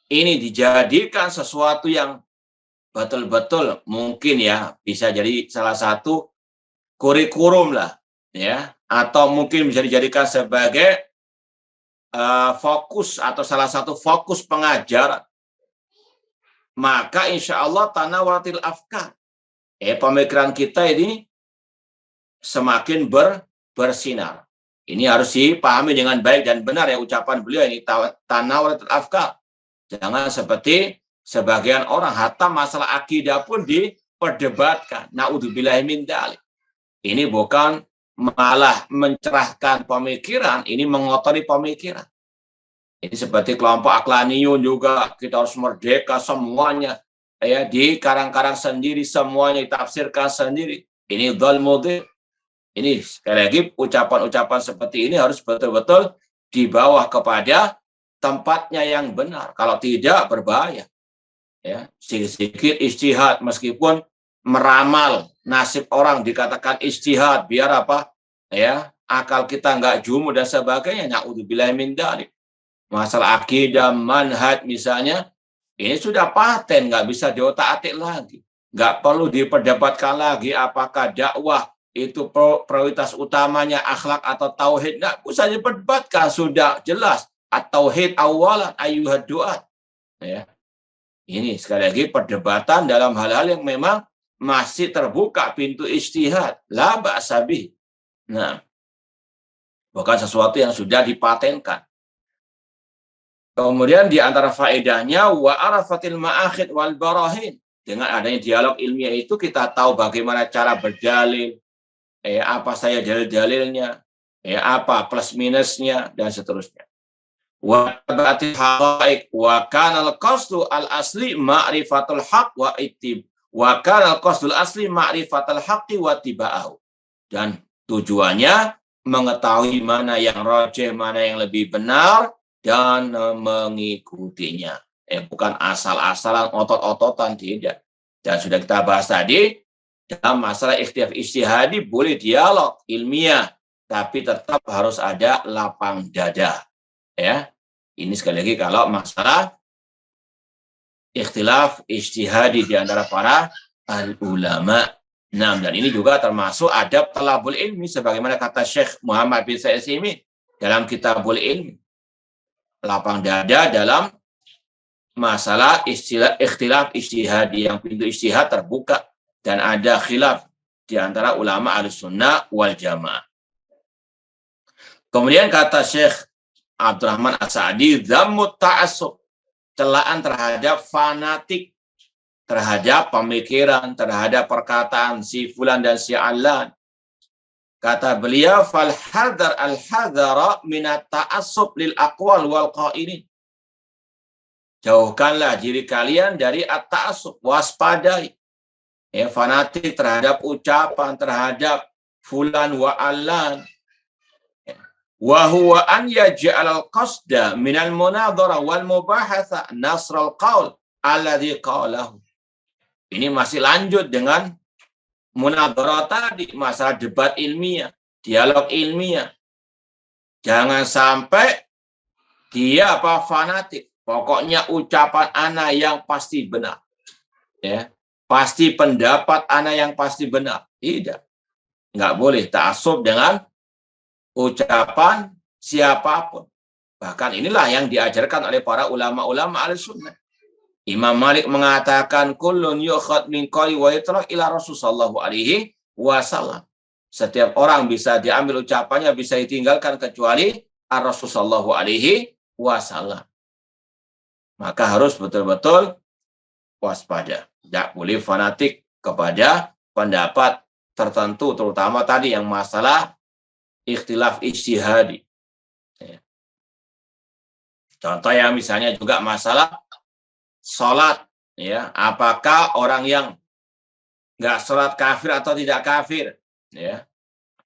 ini dijadikan sesuatu yang betul-betul mungkin ya bisa jadi salah satu kurikulum lah ya, atau mungkin bisa dijadikan sebagai fokus atau salah satu fokus pengajaran, maka insya Allah tanawaratil afkar, pemikiran kita ini semakin bersinar. Ini harus dipahami dengan baik dan benar ya ucapan beliau ini, tanawaratil afkar. Jangan seperti sebagian orang, hatta masalah akidah pun diperdebatkan. Na'udzubillahi min dzalik. Ini bukan malah mencerahkan pemikiran, ini mengotori pemikiran. Ini seperti kelompok Aqlaniyun juga, kita harus merdeka semuanya. Ya, dikarang-karang sendiri, semuanya ditafsirkan sendiri. Ini dzalmudhi. Ini sekali lagi ucapan-ucapan seperti ini harus betul-betul dibawa kepada tempatnya yang benar. Kalau tidak berbahaya. Ya, sedikit ijtihad meskipun meramal nasib orang dikatakan ijtihad biar apa? Ya, akal kita nggak jumud dan sebagainya. Na'udzubillahi min dzalik. Masalah akidah, manhaj misalnya, ini sudah paten, nggak bisa diotak-atik lagi. Nggak perlu diperdebatkan lagi apakah dakwah itu prioritas utamanya akhlak atau tauhid. Nggak usah diperdebatkan, sudah jelas. At-tauhid awalan ayyuhad du'at. Ya. Ini sekali lagi perdebatan dalam hal-hal yang memang masih terbuka pintu ijtihad. La ba'sa bih. Nah, bukan sesuatu yang sudah dipatenkan. Kemudian di antara faedahnya wa arafatil ma'akhid wal barahin. Dengan adanya dialog ilmiah itu kita tahu bagaimana cara berdalil, apa saya dalil-dalilnya, apa plus minusnya dan seterusnya. Wa tabatil haqaiq wa kana al-qasdu al-asli ma'rifatul haqq wa ittib wa kana al-qasdul asli ma'rifatul haqqi wa tiba'ahu. Dan tujuannya mengetahui mana yang rajih, mana yang lebih benar dan mengikutinya. Bukan asal-asalan otot-ototan, tidak. Dan sudah kita bahas tadi dalam masalah ikhtilaf ijtihadi boleh dialog ilmiah tapi tetap harus ada lapang dada. Ya, ini sekali lagi kalau masalah ikhtilaf ijtihadi di antara para ulama. Nah, dan ini juga termasuk adab talabul ilmi sebagaimana kata Syekh Muhammad bin Sa'id Al-Utsaimin dalam Kitabul Ilmi. Lapang dada dalam masalah ikhtilaf ijtihadi yang pintu ijtihad terbuka dan ada khilaf di antara ulama Ahlussunnah wal Jamaah. Kemudian kata Syekh Abdurrahman As-Sa'di, dhammut ta'assub, celaan terhadap fanatik, terhadap pemikiran, terhadap perkataan si fulan dan si allan. Kata beliau, fal hadar al-hadara minat ta'assub lil aqwal wal qailin. Jauhkanlah diri kalian dari at-ta'assub, waspadai. Fanatik terhadap ucapan, terhadap fulan wa allan. Wa huwa an yaj'al al-qasda minal munadhara wal mubahatha nasral qaul alladhi qalahu. Ini masih lanjut dengan munadhara tadi, masalah debat ilmiah, dialog ilmiah. Jangan sampai dia fanatik. Pokoknya ucapan ana yang pasti benar. Ya, pasti pendapat ana yang pasti benar. Tidak. Enggak boleh ta'assub dengan ucapan siapapun. Bahkan inilah yang diajarkan oleh para ulama-ulama al-sunnah. Imam Malik mengatakan kullun yukhad min qawli wa yutrak ila Rasul sallallahu alaihi wasallam. Setiap orang bisa diambil ucapannya, bisa ditinggalkan kecuali Rasul sallallahu alaihi wasallam. Maka harus betul-betul waspada. Tidak boleh fanatik kepada pendapat tertentu, terutama tadi yang masalah ikhtilaf ijtihadi. Contoh yang misalnya juga masalah sholat, ya, apakah orang yang nggak sholat kafir atau tidak kafir, ya.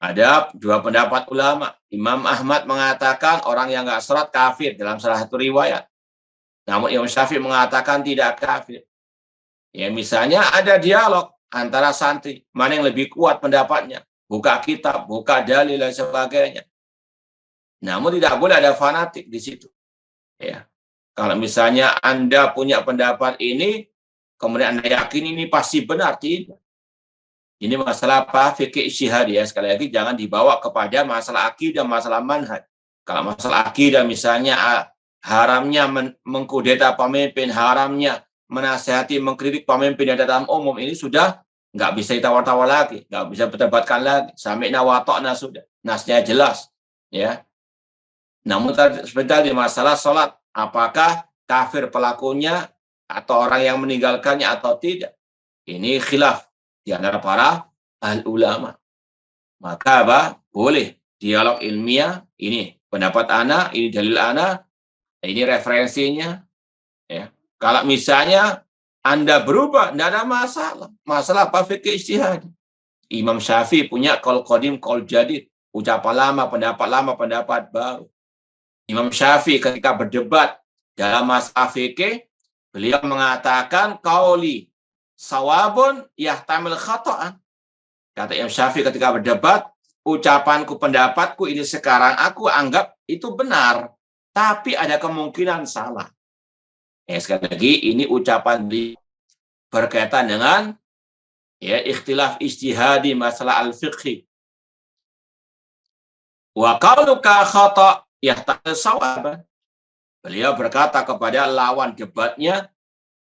Ada dua pendapat ulama. Imam Ahmad mengatakan orang yang nggak sholat kafir dalam salah satu riwayat. Namun Imam Syafi'i mengatakan tidak kafir. Ya, misalnya ada dialog antara santri, mana yang lebih kuat pendapatnya, buka kitab, buka dalil dan sebagainya. Namun tidak boleh ada fanatik di situ. Ya. Kalau misalnya Anda punya pendapat ini, kemudian Anda yakin ini pasti benar, tidak. Ini masalah apa? Fikih ijtihad, ya. Sekali lagi jangan dibawa kepada masalah akidah, masalah manhaj. Kalau masalah akidah misalnya haramnya mengkudeta pemimpin, haramnya menasihati, mengkritik pemimpin yang dalam umum, ini sudah nggak bisa ditawar-tawar lagi, nggak bisa berdebatkan lagi. Sami'na wa ta'na sudah. Nasnya jelas, ya. Namun sebentar di masalah sholat, apakah kafir pelakunya atau orang yang meninggalkannya atau tidak? Ini khilaf di antara para ulama. Maka apa? Boleh dialog ilmiah, ini pendapat ana, ini dalil ana, ini referensinya. Ya. Kalau misalnya Anda berubah, tidak ada masalah. Masalah apa? Fikih ijtihad. Imam Syafi'i punya qaul qadim, qaul jadid. Ucapan lama, pendapat baru. Imam Syafi'i ketika berdebat dalam masalah fikih, beliau mengatakan qauli sawabun yahtamil khata'an. Kata Imam Syafi'i ketika berdebat, ucapanku, pendapatku ini sekarang aku anggap itu benar, tapi ada kemungkinan salah. Sekali lagi ini ucapan berkaitan dengan ya ikhtilaf ijtihadi masalah al-fiqhi. Wa qauluka khata' yahtamil sawaban. Beliau berkata kepada lawan debatnya,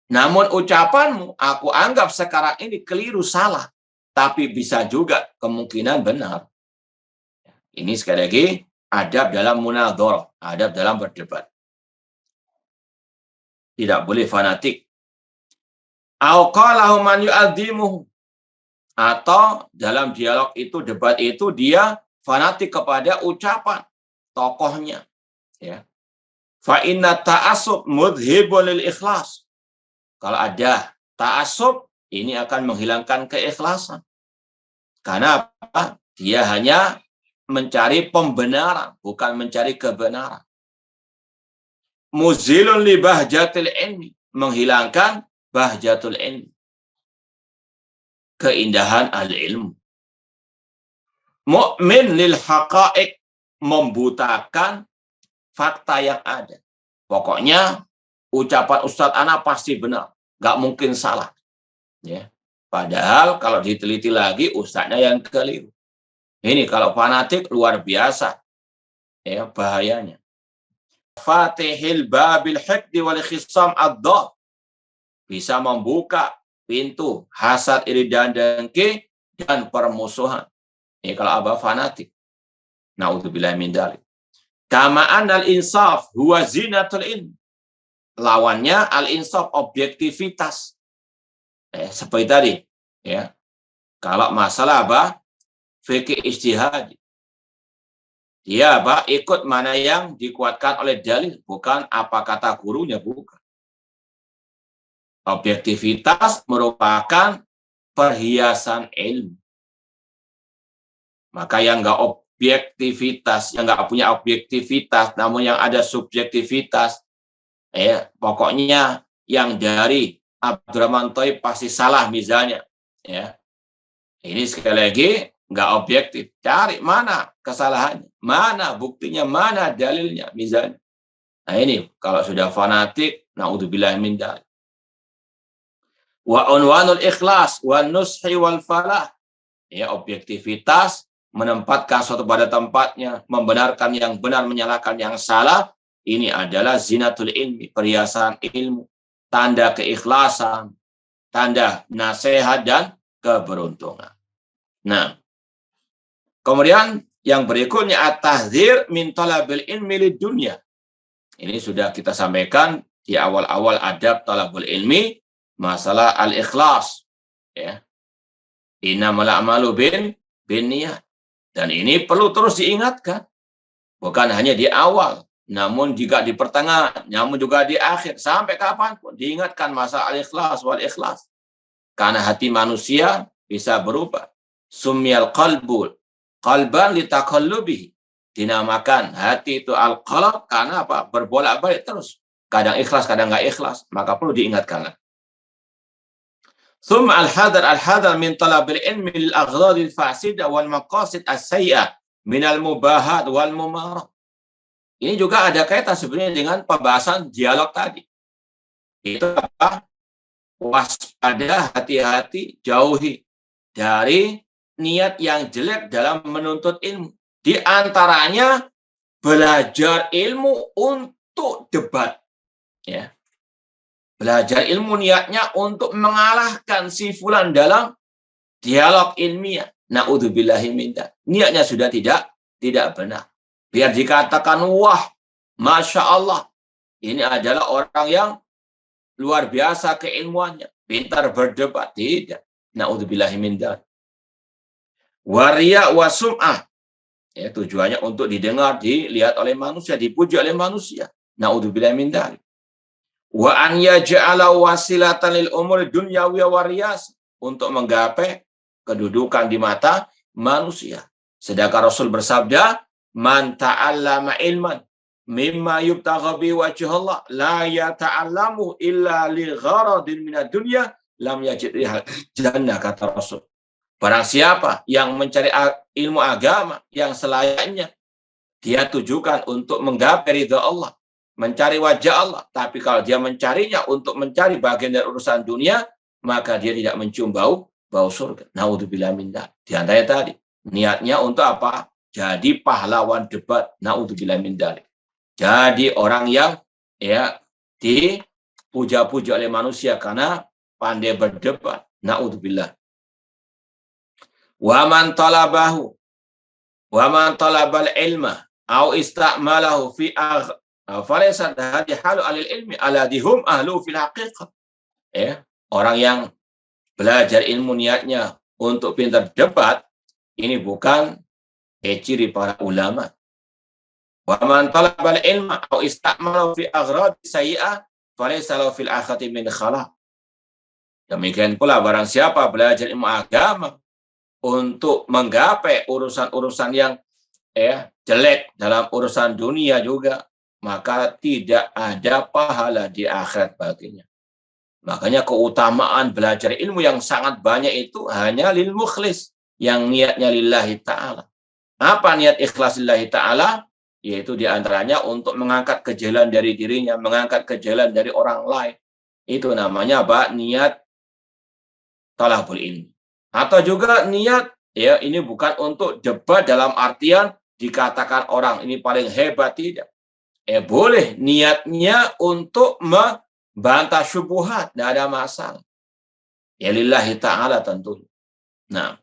namun ucapanmu aku anggap sekarang ini keliru, salah, tapi bisa juga kemungkinan benar. Ini sekali lagi adab dalam munadharah, adab dalam berdebat. Tidak boleh fanatik. Au qalahu man yu'azzimuhu. Atau dalam dialog itu, debat itu, dia fanatik kepada ucapan tokohnya. Ya. Fa inna ta'assub mudhibun lil ikhlas. Kalau ada ta'assub, ini akan menghilangkan keikhlasan. Karena apa? Dia hanya mencari pembenaran, bukan mencari kebenaran. Muzilun li bahjatil ilmi, menghilangkan bahjatul ilmi, keindahan al-ilmu. Mu'min lil haqa'iq, membutakan fakta yang ada. Pokoknya ucapan Ustadz Ana pasti benar, nggak mungkin salah. Ya. Padahal kalau diteliti lagi Ustadznya yang keliru. Ini kalau fanatik luar biasa, ya bahayanya. Fatihil babil hiqdi wal khisam ad-dhab, bisa membuka pintu hasad, iri dan dengki dan permusuhan. Ini kalau abah fanatik. Na'udzubillahi min dzalik. Kama anal insaf huwa zinatul ilm. Lawannya al-insaf, objektivitas. Seperti tadi, ya. Kalau masalah apa? Fikih ijtihad. Dia apa? Ikut mana yang dikuatkan oleh dalil, bukan apa kata gurunya, bukan. Objektivitas merupakan perhiasan ilmu. Maka yang enggak objektivitas, yang enggak punya objektivitas, namun yang ada subjektivitas, pokoknya yang dari Abdurrahman Thayyib pasti salah misalnya, ya. Ini sekali lagi nggak objektif. Cari mana kesalahannya, mana buktinya, mana dalilnya misalnya. Nah ini kalau sudah fanatik, na'udzubillahi min dzalik. Wa unwanul ikhlas wa nushi wal falah. Ya, objektivitas menempatkan sesuatu pada tempatnya, membenarkan yang benar, menyalahkan yang salah, ini adalah zinatul ilmi, perhiasan ilmu, tanda keikhlasan, tanda nasihat dan keberuntungan. Nah, kemudian yang berikutnya at-tahdzir min talabil ilmi lid dunya. Ini sudah kita sampaikan di awal-awal adab talabul ilmi, masalah al-ikhlas, ya. Innamal a'malu binniyat. Dan ini perlu terus diingatkan. Bukan hanya di awal, namun juga di pertengahan, namun juga di akhir, sampai kapanpun diingatkan masalah al-ikhlas wal ikhlas. Karena hati manusia bisa berubah. Sumyal qalbul qalban litaqallubihi. Dinamakan hati itu al-qalb karena apa? Berbolak-balik terus. Kadang ikhlas, kadang nggak ikhlas. Maka perlu diingatkan. Thumma al-hadar min talabil ilmi lil aghdadil fasidah wal maqasid as-sayyi'ah minal mubahat wal mumarah. Ini juga ada kaitan sebenarnya dengan pembahasan dialog tadi. Itu apa? Waspada, hati-hati, jauhi dari niat yang jelek dalam menuntut ilmu. Di antaranya belajar ilmu untuk debat. Ya. Belajar ilmu niatnya untuk mengalahkan si fulan dalam dialog ilmiah. Na'udzubillahi min dzalik. Niatnya sudah tidak benar. Biar dikatakan, wah, Masya Allah, ini adalah orang yang luar biasa keilmuannya, pintar berdebat. Tidak. Na'udzubillahi min dzalik. Wariya wa sum'ah. Ya, tujuannya untuk didengar, dilihat oleh manusia, dipuji oleh manusia. Na'udzubillahi min dzalik. Wa an yaj'ala wasilatan lil umur dunyawiyya wa riyas, untuk menggapai kedudukan di mata manusia. Sedangkan Rasul bersabda, man ta'allama ilman mimma yubtagha bi wajhillah la yata'allamu illa li gharadin minad dunya lam yajid jannah, kata Rasul. Barang siapa yang mencari ilmu agama yang selayaknya dia tujukan untuk menggapai ridha Allah, mencari wajah Allah, tapi kalau dia mencarinya untuk mencari bagian dari urusan dunia, maka dia tidak mencium bau surga. Naudzubillah min dzalik. Di antaranya tadi, niatnya untuk apa? Jadi pahlawan debat. Naudzubillah min dzalik. Jadi orang yang ya dipuja-puja oleh manusia karena pandai berdebat. Naudzubillah. Wa man talabal ilma au ista'malahu fi falaysa hadhihi halu alil ilmi aladihum ahlu fil haqiqah. Ya, orang yang belajar ilmu niatnya untuk pintar debat, ini bukan ciri para ulama. Wa man talabal ilma au ista'malahu fi aghrad sayyi'ah falaysa lahu fil akhirati min khalaq. Demikian pula barang siapa belajar ilmu agama untuk menggapai urusan-urusan yang jelek dalam urusan dunia juga, maka tidak ada pahala di akhirat baginya. Makanya keutamaan belajar ilmu yang sangat banyak itu hanya lil mukhlis, yang niatnya lillahi ta'ala. Apa niat ikhlas lillahi ta'ala? Yaitu diantaranya untuk mengangkat kejahilan dari dirinya, mengangkat kejahilan dari orang lain. Itu namanya apa? Niat talabul ilmi. Atau juga niat, ya ini bukan untuk debat dalam artian dikatakan orang ini paling hebat, tidak. Boleh niatnya untuk membantah syubhat, tidak ada masalah. Ya lillahi ta'ala tentunya. Nah,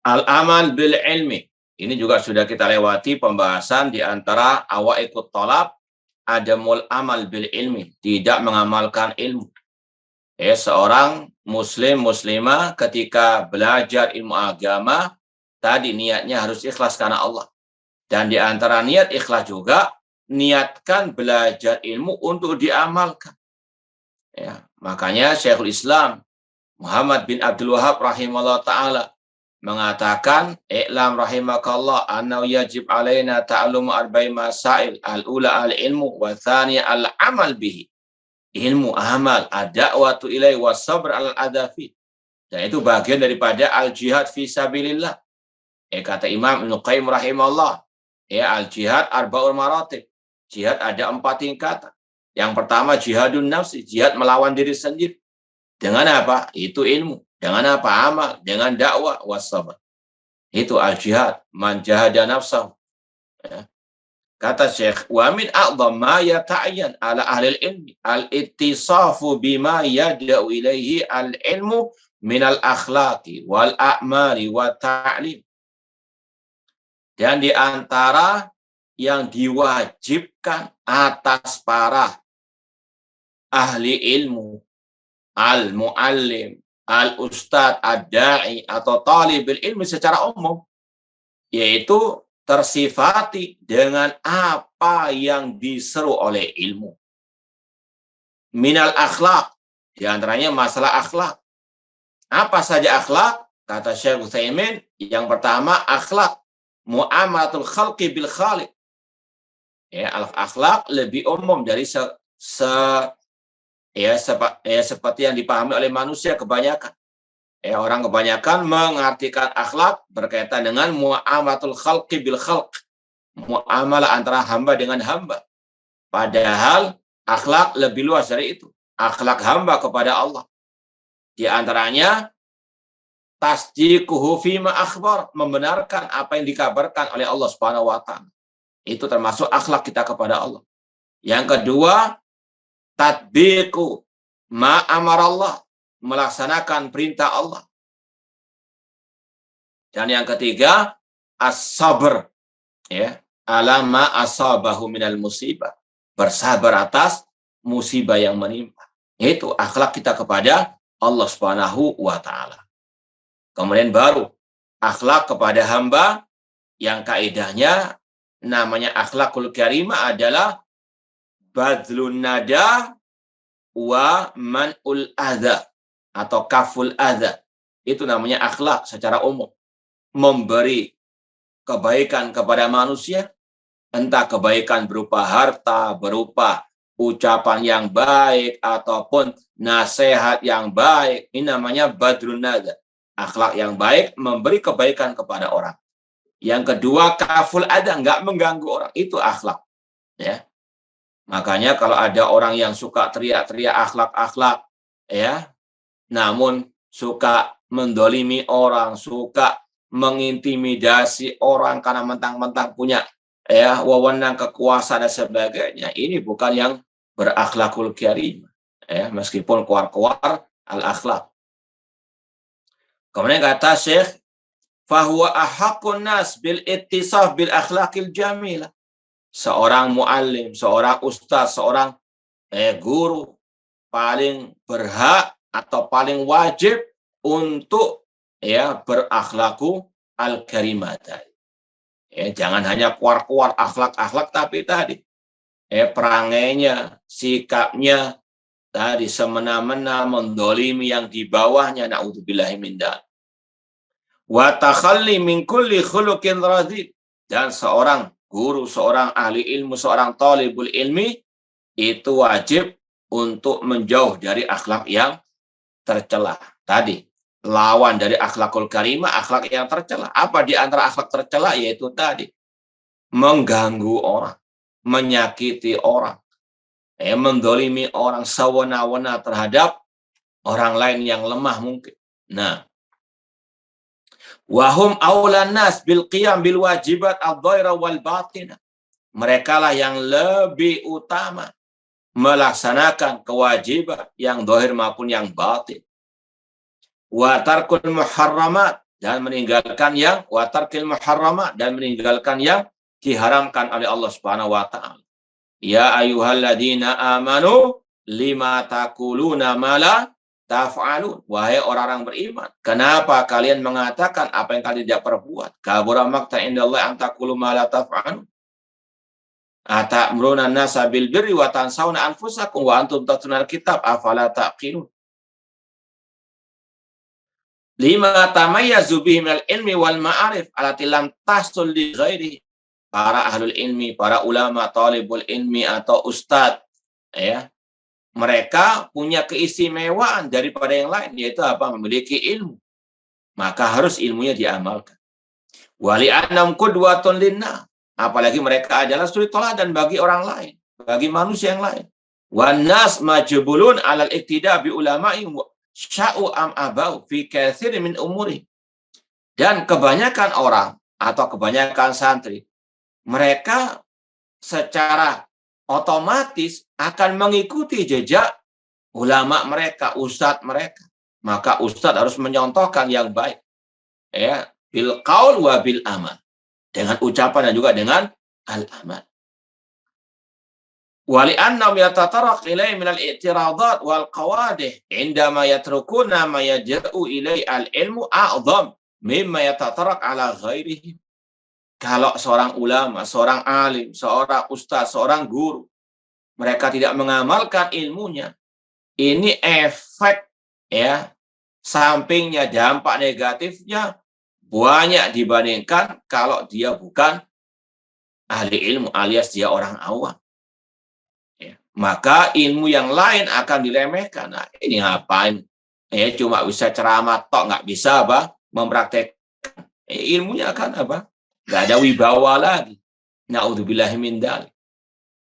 al-amal bil ilmi. Ini juga sudah kita lewati pembahasan di antara awaiqut talab, adamul amal bil ilmi, tidak mengamalkan ilmu. Seorang muslim, muslimah ketika belajar ilmu agama, tadi niatnya harus ikhlas karena Allah. Dan di antara niat ikhlas juga, niatkan belajar ilmu untuk diamalkan. Ya, makanya Syekhul Islam Muhammad bin Abdul Wahhab rahimahullah ta'ala mengatakan, i'lam rahimakallah annahu yajib alaina ta'allumu arba'i masail, al-ula al-ilmu wa thaniya al-amal bihi. Ilmu, amal, ad-da'watu ilaihi was-sabr al-adafi. Dan itu bagian daripada al-jihad fi sabilillah. Kata Imam Ibnu Qayyim rahimahullah, al-jihad arba'ul maratib. Jihad ada 4 tingkatan. Yang pertama jihadun nafsi, jihad melawan diri sendiri. Dengan apa? Itu ilmu. Dengan apa? Amal. Dengan dakwah was-sabr. Itu al-jihad, man jahada nafsahu. Ya. Kata Syekh, wa min a'dham ma yata'ayyan ala ahli ilmi al-ittisafu bima yad'u ilaihi al-ilmu min al-akhlaqi wal a'mali wa ta'lim. Dan di antara yang diwajibkan atas para ahli ilmu, al-muallim, al-ustadz, ad-da'i, atau talibul ilmi secara umum, yaitu tersifati dengan apa yang diseru oleh ilmu. Minal akhlak, di antaranya masalah akhlak. Apa saja akhlak? Kata Syekh Utsaimin, yang pertama akhlak muamalatul khalqi bil khaliq. Ya, akhlak lebih umum dari seperti yang dipahami oleh manusia kebanyakan. Orang kebanyakan mengartikan akhlak berkaitan dengan muamalatul khalqi bil khalq, muamalah antara hamba dengan hamba. Padahal akhlak lebih luas dari itu. Akhlak hamba kepada Allah. Di antaranya tasdiquhu fima akhbar, membenarkan apa yang dikabarkan oleh Allah Subhanahu wa taala. Itu termasuk akhlak kita kepada Allah. Yang kedua, tatbiqu ma amarallah, melaksanakan perintah Allah. Dan yang ketiga, as-sabr, ya, ala ma asabahu minal musibah, bersabar atas musibah yang menimpa. Itu akhlak kita kepada Allah Subhanahu wa taala. Kemudian baru akhlak kepada hamba yang kaidahnya namanya akhlakul karimah adalah badlun nada wa man'ul adha atau kaful adha. Itu namanya akhlak secara umum. Memberi kebaikan kepada manusia, entah kebaikan berupa harta, berupa ucapan yang baik, ataupun nasihat yang baik. Ini namanya badrun nada. Akhlak yang baik, memberi kebaikan kepada orang. Yang kedua, kaful adha, nggak mengganggu orang. Itu akhlak. Ya. Makanya kalau ada orang yang suka teriak-teriak akhlak-akhlak, ya, namun suka mendolimi orang, suka mengintimidasi orang karena mentang-mentang punya wewenang, kekuasaan dan sebagainya, ini bukan yang berakhlakul karimah. Meskipun keluar-keluar al-akhlak. Kemudian kata Syekh, fahuwa ahaqqun nas bil ittisaf bil akhlaqil jamilah. Seorang muallim, seorang ustaz, seorang guru paling berhak atau paling wajib untuk berakhlaku al-karimah tadi. Jangan hanya keluar-keluar akhlak-akhlak, tapi tadi perangainya, sikapnya tadi semena-mena mendolimi yang di bawahnya, na'udzubillahi min dzalik. Wa takhalli min kulli khuluqin radhid, dan seorang guru, seorang ahli ilmu, seorang talibul ilmi itu wajib untuk menjauh dari akhlak yang tercela. Tadi lawan dari akhlakul karimah, akhlak yang tercela. Apa di antara akhlak tercela? Yaitu tadi mengganggu orang, menyakiti orang, mendolimi orang, sewena-wena terhadap orang lain yang lemah mungkin. Nah, wahum aulan nas bil qiyam bil wajibat adh-dhahira wal batinah. Mereka lah yang lebih utama melaksanakan kewajiban yang zahir maupun yang batin. Wa tarkul muharramat, dan meninggalkan yang meninggalkan yang diharamkan oleh Allah Subhanahu wa taala. Ya ayyuhalladzina amanu lima taquluna ma la taf'alun. Wahai orang-orang beriman, kenapa kalian mengatakan apa yang kalian tidak perbuat? Kabura maqtan indallahi an taqulu ma la taf'alun. Atamruna an-nasa bil birri wa tansawna anfusakum wa antum tatluna al-kitab afala taqilun. Lima tamayyazu bihi minal ilmi wal ma'arif allati lam tahsul li ghairi. Para ahlul ilmi, para ulama, talibul ilmi atau ustadz, mereka punya keistimewaan daripada yang lain, yaitu apa? Memiliki ilmu. Maka harus ilmunya diamalkan. Wali annam qudwatun linnas, apalagi mereka adalah suri teladan bagi orang lain, bagi manusia yang lain. Wan nas majbulun 'alal iktida bi ulama'i sya'u am abau fi katsir min umuri. Dan kebanyakan orang atau kebanyakan santri, mereka secara otomatis akan mengikuti jejak ulama mereka, ustadz mereka. Maka ustadz harus menyontohkan yang baik. Ya, bil qaul wa bil amal. Dengan ucapan dan juga dengan al-amal. Wali'annahum yatataraq ilai minal i'tiradat wal qawadih indama yatrukuna ma yaja'u ilai al-ilmu a'zam mimma yatataraq ala ghairihi. Kalau seorang ulama, seorang alim, seorang ustaz, seorang guru, mereka tidak mengamalkan ilmunya, ini efek ya sampingnya, dampak negatifnya banyak dibandingkan kalau dia bukan ahli ilmu alias dia orang awam. Ya. Maka ilmu yang lain akan diremehkan. Nah, ini ngapain? Ya, cuma bisa ceramah tok, nggak bisa apa? Mempraktekkan. Ilmunya akan apa? Nggak ada wibawa lagi. Na'udzubillahi min dzalik.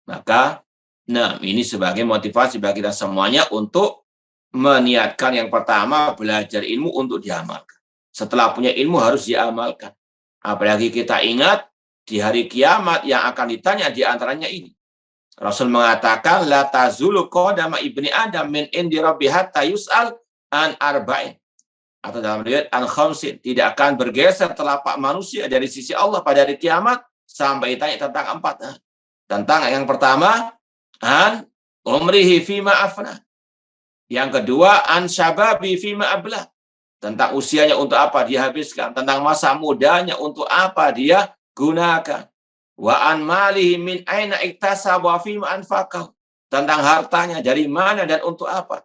Maka, nah ini sebagai motivasi bagi kita semuanya untuk meniatkan yang pertama belajar ilmu untuk diamalkan. Setelah punya ilmu harus diamalkan. Apalagi kita ingat di hari kiamat yang akan ditanya di antaranya ini. Rasul mengatakan la tazulu qadama ibni adam min indi rabbi hatta yus'al an arba'in. Atau dalam riwayat an khamsin, tidak akan bergeser telapak manusia dari sisi Allah pada hari kiamat sampai ditanya tentang 4 hal. Tentang yang pertama an umrihi fima afna. Yang kedua an syababi fima abla. Tentang usianya untuk apa dia habiskan, tentang masa mudanya untuk apa dia gunakan. Wa an malihi min aina iktasaba fi ma anfaqahu. Tentang hartanya dari mana dan untuk apa.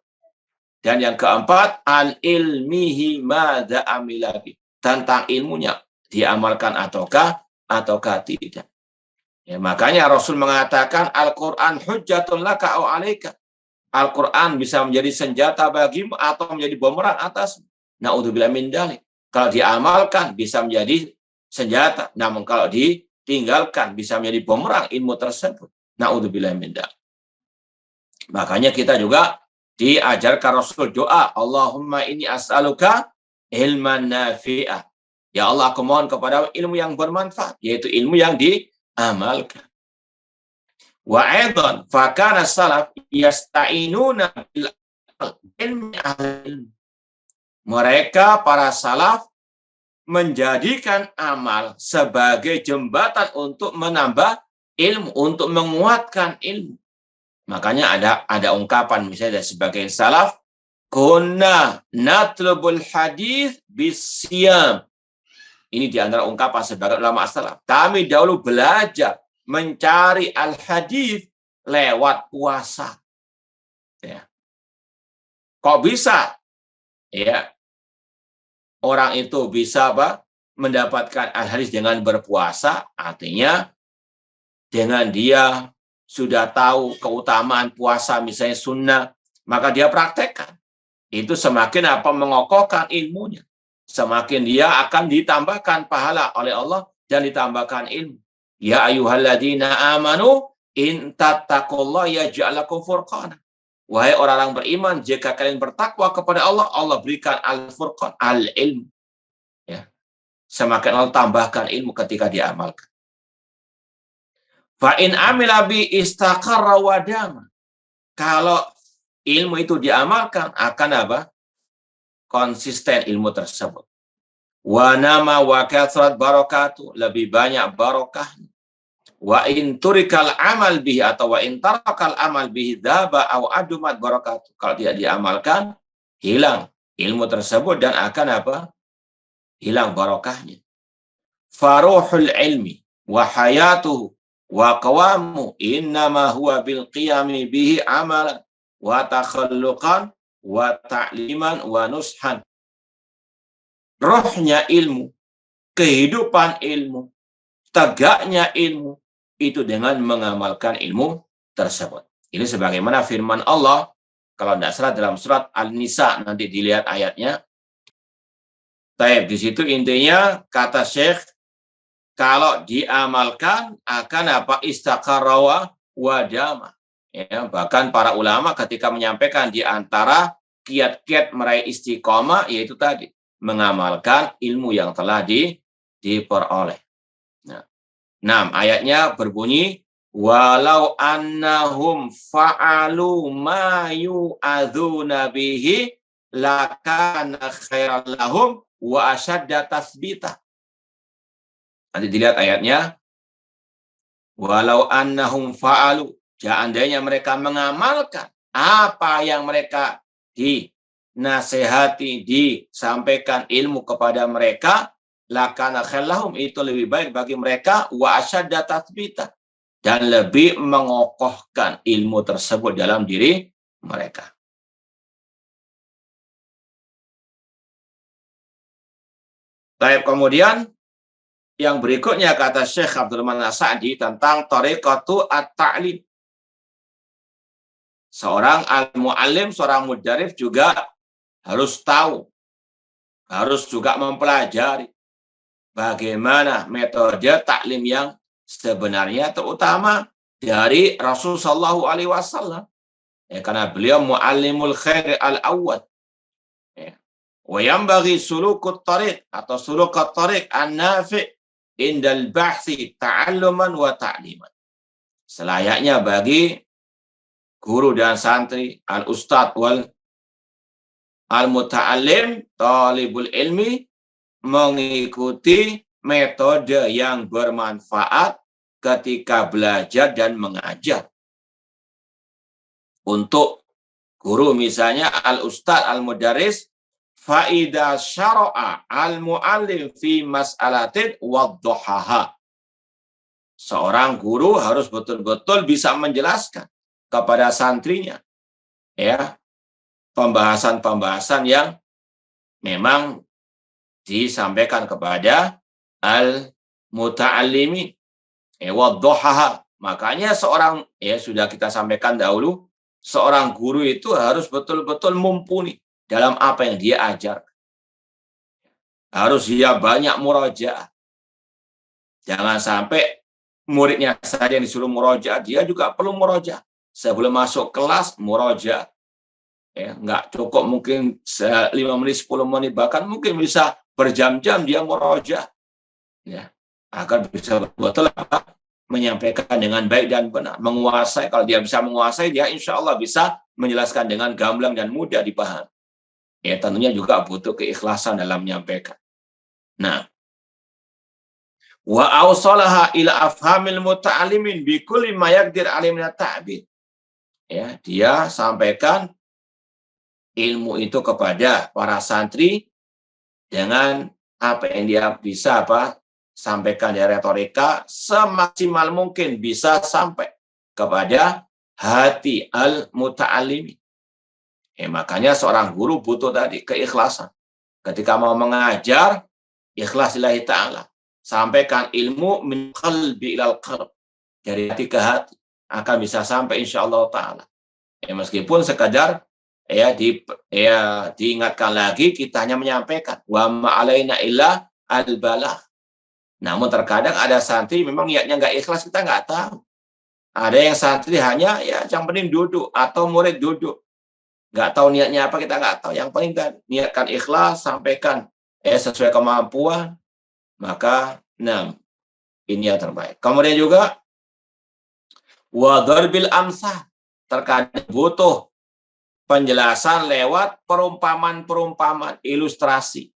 Dan yang keempat, an ilmihi madza amila bi. Tentang ilmunya diamalkan ataukah tidak. Ya, makanya Rasul mengatakan Al-Qur'an hujjatun laka au 'alaika. Al-Qur'an bisa menjadi senjata bagimu atau menjadi bumerang atasmu. Na'udzubillah min dzalik. Kalau diamalkan bisa menjadi senjata, namun kalau ditinggalkan bisa menjadi bumerang ilmu tersebut. Na'udzubillah min dzalik. Makanya kita juga diajarkan Rasul doa, Allahumma inni as'aluka ilman nafi'ah. Ya Allah, aku mohon kepada ilmu yang bermanfaat, yaitu ilmu yang diamalkan. Wa aidan fa kana salaf yasta'inuna bil ilmi ahli. Mereka para salaf menjadikan amal sebagai jembatan untuk menambah ilmu, untuk menguatkan ilmu. Makanya ada ungkapan misalnya dari sebagian salaf, kunna natlubul hadis bisyam. Ini di antara ungkapan sebagian ulama salaf. Kami dahulu belajar mencari al-hadis lewat puasa. Ya. Kok bisa? Ya. Orang itu bisa mendapatkan al-hadis dengan berpuasa, artinya dengan dia sudah tahu keutamaan puasa, misalnya sunnah, maka dia praktekkan. Itu semakin mengokohkan ilmunya. Semakin dia akan ditambahkan pahala oleh Allah dan ditambahkan ilmu. Ya ayyuhalladzina amanu in tattaqullaha yaj'al lakum furqana. Wahai orang-orang beriman, jika kalian bertakwa kepada Allah, Allah berikan al-furqan, al-ilmu. Ya. Semakin Allah tambahkan ilmu ketika diamalkan. Fa in amila bi istaqarra wa dama. Kalau ilmu itu diamalkan akan konsisten ilmu tersebut. Wa nama wa kathrat barakatuh, lebih banyak barokahnya. Wa in turikal amal bihi atau wa in tarakal amal bihi dhaba au adumat barakatuh. Kalau tidak diamalkan, hilang ilmu tersebut dan akan hilang barokahnya. Faruhul ilmi wa hayatuhu wa qawamu innama huwa bil qiyami bihi amalan wa takhalluqan wa ta'liman wa nushan. Rohnya ilmu, kehidupan ilmu, tegaknya ilmu, itu dengan mengamalkan ilmu tersebut. Ini sebagaimana firman Allah, kalau tidak salah dalam surat An-Nisa, nanti dilihat ayatnya. Di situ intinya kata Syekh, kalau diamalkan akan istaqarra wa dama. Ya, bahkan para ulama ketika menyampaikan di antara kiat-kiat meraih istiqomah, yaitu tadi mengamalkan ilmu yang telah diperoleh. Nah, ayatnya berbunyi walau annahum fa'alu ma yu'adzuna bihi lakana khairan lahum wa asyadda tasbita. Nanti dilihat ayatnya. Walau annahum fa'alu, seandainya mereka mengamalkan apa yang mereka dinasehati, disampaikan ilmu kepada mereka, lakana khallahum, itu lebih baik bagi mereka, wa asyadda tathbita, dan lebih mengokohkan ilmu tersebut dalam diri mereka. Baik, kemudian yang berikutnya kata Syekh Abdul Manan As-Sa'di tentang tariqatu at-ta'lim. Seorang al-mu'allim, seorang mudarris juga harus tahu, harus juga mempelajari bagaimana metode taklim yang sebenarnya, terutama dari Rasulullah Shallallahu Alaihi Wasallam. Karena beliau mu'allimul khair al-awwal. Wa yanbaghi sulukut tariq atau sulukut tariq an-nafi' indal bahsi ta'alluman wa ta'liman. Selayaknya bagi guru dan santri, al-ustadz wal al-muta'allim, talibul ilmi, mengikuti metode yang bermanfaat ketika belajar dan mengajar. Untuk guru misalnya al-ustadz al-mudarris, faida syara'a al-mu'allim fi mas'alatin wadduhaha. Seorang guru harus betul-betul bisa menjelaskan kepada santrinya ya pembahasan-pembahasan yang memang disampaikan kepada al-muta'allimin wadduhaha. Makanya seorang, sudah kita sampaikan dahulu, seorang guru itu harus betul-betul mumpuni dalam apa yang dia ajar. Harus dia banyak murojaah. Jangan sampai muridnya saja yang disuruh murojaah, dia juga perlu murojaah. Sebelum masuk kelas, murojaah. Nggak cukup mungkin 5 menit, 10 menit, bahkan mungkin bisa berjam-jam dia murojaah. Agar bisa betul-betul menyampaikan dengan baik dan benar. Menguasai, kalau dia bisa menguasai, dia insya Allah bisa menjelaskan dengan gamblang dan mudah dipahami. Tentunya juga butuh keikhlasan dalam menyampaikan. Nah, wa awsalaha ila afhamil muta'allimin bi kulli ma yaqdir alaihi min at-ta'bir. Dia sampaikan ilmu itu kepada para santri dengan apa yang dia bisa sampaikan dari retorika semaksimal mungkin bisa sampai kepada hati al-muta'allimin. Makanya seorang guru butuh tadi keikhlasan. Ketika mau mengajar, ikhlas lillahi ta'ala. Sampaikan ilmu min qalbi ilal qalb. Dari hati ke hati. Akan bisa sampai insyaAllah ta'ala. Meskipun sekadar diingatkan lagi, kita hanya menyampaikan. Wa ma'alaina illa al-balagh. Namun terkadang ada santri memang niatnya nggak ikhlas, kita nggak tahu. Ada yang santri hanya yang penting duduk atau murid duduk. Nggak tahu niatnya apa, kita nggak tahu. Yang penting kan niatkan ikhlas, sampaikan sesuai kemampuan, maka ini yang terbaik. Kemudian juga wa darbil amsal, terkadang butuh penjelasan lewat perumpamaan-perumpamaan, ilustrasi.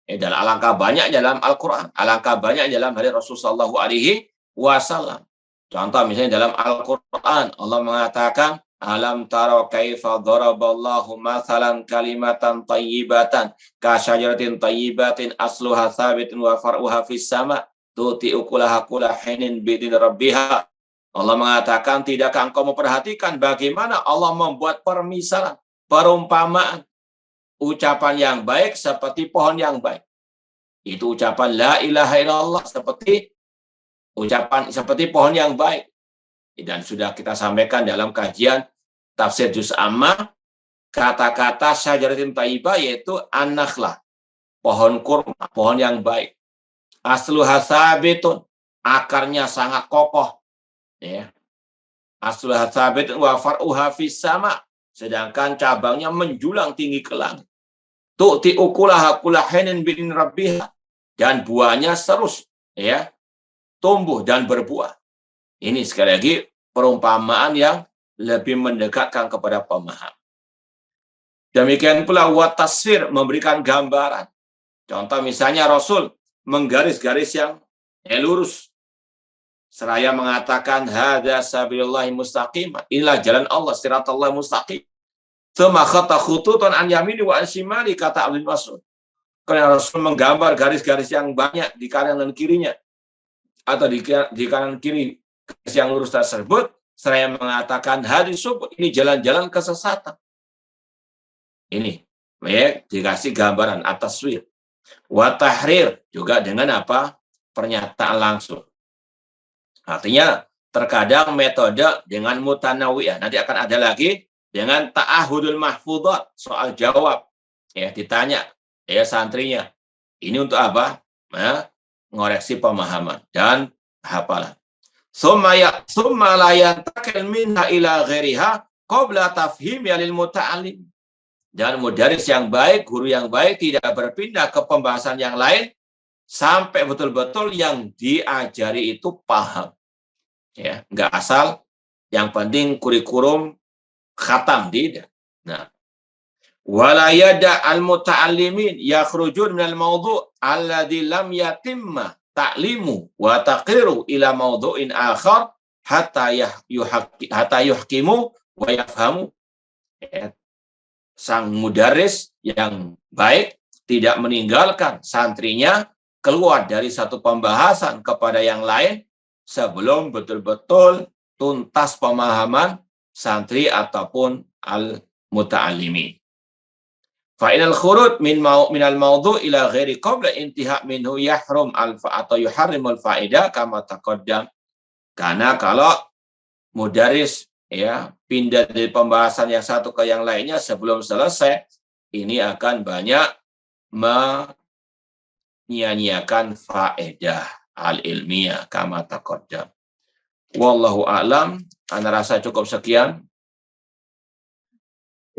Dan alangkah banyak dalam Al-Quran, alangkah banyak dalam hadis Rasulullah SAW. Contoh misalnya dalam Al-Quran, Allah mengatakan, alam taro kaifa daraballahu mathalan kalimatan tayyibatan kasyajaratin tayyibatin asluha thabitun wa far'uha fis sama tuti ukulaha kula hinin bidin rabbiha. Allah mengatakan, tidakkah engkau memperhatikan bagaimana Allah membuat permisalan, perumpamaan, ucapan yang baik seperti pohon yang baik. Itu ucapan la ilaha illallah seperti pohon yang baik. Dan sudah kita sampaikan dalam kajian tafsir juz amma, kata-kata syajaratin thayyibah yaitu an-nakhlah, pohon kurma, pohon yang baik. Asluha tsabitun, akarnya sangat kokoh. Asluha tsabitun wa far'uha fis sama, sedangkan cabangnya menjulang tinggi ke langit. tu'ti ukulaha kullahinin bin rabbiha, dan buahnya terus ya tumbuh dan berbuah. Ini sekali lagi perumpamaan yang lebih mendekatkan kepada pemahaman. Demikian pula wa tasfir, memberikan gambaran. Contoh misalnya Rasul menggaris-garis yang lurus. Seraya mengatakan hadza sabilullahi mustaqim. Inilah jalan Allah, siratallah mustaqim. Tsumma khata khututan an yamini wa an shimali, kata Ibnu Mas'ud. Karena Rasul menggambar garis-garis yang banyak di kanan dan kirinya, atau di kanan kiri garis yang lurus tersebut, seraya mengatakan hadis subul, ini jalan-jalan kesesatan. Ini ya, dikasih gambaran atas taswir. Wa tahrir, juga dengan apa? Pernyataan langsung. Artinya terkadang metode dengan mutanawiyah. Nanti akan ada lagi dengan ta'ahudul mahfudhat, soal jawab. Ya, ditanya ya santrinya, ini untuk apa? Ya, ngoreksi pemahaman dan hafalan. Summa la yantakil minha ila ghairiha qabla tafhim lil muta'allim. Dan mudaris yang baik, guru yang baik tidak berpindah ke pembahasan yang lain sampai betul-betul yang diajari itu paham. Ya, enggak asal yang penting kurikulum khatam, tidak. Nah, wala yada al muta'allimin yakhrujun minal mawdu' alladhi lam yatimma ta'limu wa taqiru ila mawdu'in akhar hatta yuhkimu wa yafhamu. Ya. Sang mudaris yang baik tidak meninggalkan santrinya keluar dari satu pembahasan kepada yang lain sebelum betul-betul tuntas pemahaman santri ataupun al-muta'allimin. Fa'inal khurud minal mawdu' ila ghairi qabla intiha minhu yahrum atau yuharrimul fa'idah kama taqaddam. Karena kalau mudaris ya pindah dari pembahasan yang satu ke yang lainnya sebelum selesai, ini akan banyak menyia-nyiakan faedah al-ilmiyah kama taqaddam. Wallahu a'lam. Ana rasa cukup sekian.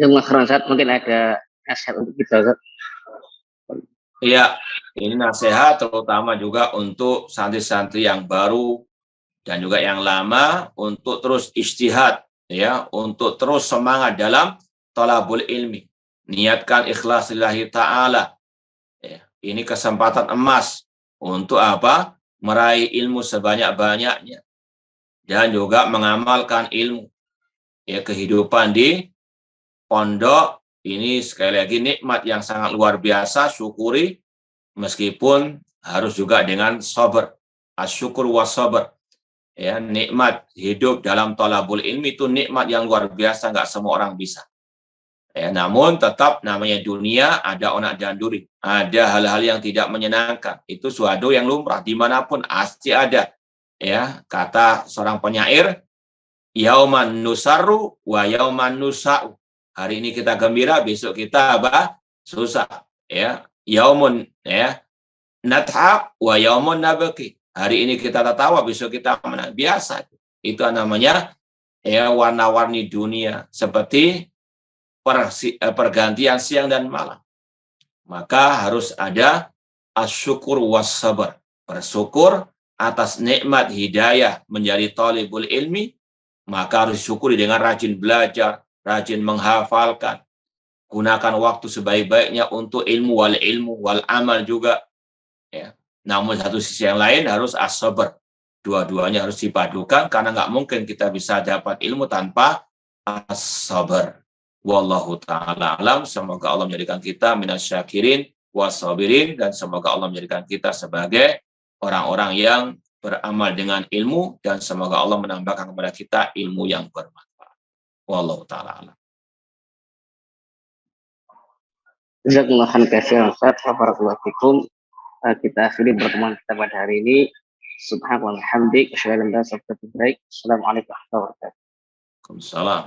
Mungkin ada nasihat untuk kita. Iya, ini nasihat terutama juga untuk santri-santri yang baru dan juga yang lama untuk terus ijtihad, ya, untuk terus semangat dalam thalabul ilmi. Niatkan ikhlas lillahi ta'ala. Ya, ini kesempatan emas untuk apa? Meraih ilmu sebanyak-banyaknya dan juga mengamalkan ilmu. Ya, kehidupan di pondok ini sekali lagi nikmat yang sangat luar biasa, syukuri meskipun harus juga dengan sabar. Asyukur was sabar. Ya, nikmat hidup dalam thalabul ilmi itu nikmat yang luar biasa, nggak semua orang bisa. Ya, namun tetap namanya dunia, ada onak dan duri, ada hal-hal yang tidak menyenangkan. Itu suatu yang lumrah dimanapun pasti ada. Ya, kata seorang penyair, yauman nusarru wa yauman nusa'u. Hari ini kita gembira, besok kita apa? Susah. Ya, yaumun ya nathab wa yaumun nabki. Hari ini kita tertawa, besok kita menang. Biasa. Itu namanya ya warna-warni dunia, seperti pergantian siang dan malam. Maka harus ada asyukur was sabar. Bersyukur atas nikmat hidayah menjadi thalibul ilmi, maka harus disyukuri dengan rajin belajar, rajin menghafalkan. Gunakan waktu sebaik-baiknya untuk ilmu wal amal juga. Ya. Namun satu sisi yang lain harus as-sabar. Dua-duanya harus dipadukan karena nggak mungkin kita bisa dapat ilmu tanpa as-sabar. Wallahu ta'ala alam. Semoga Allah menjadikan kita minasyakirin wasabirin, dan semoga Allah menjadikan kita sebagai orang-orang yang beramal dengan ilmu, dan semoga Allah menambahkan kepada kita ilmu yang bermanfaat. Wallahu ta'ala alam. Jazakumullah khairan Ustaz, barakallahu fikum. Kita akhiri pertemuan kita pada hari ini. Subhanallah, hamdik, asyhadu an la ilaha illa anta, astaghfiruka wa atubu ilaik. Assalamualaikum warahmatullahi wabarakatuh. Waalaikumsalam.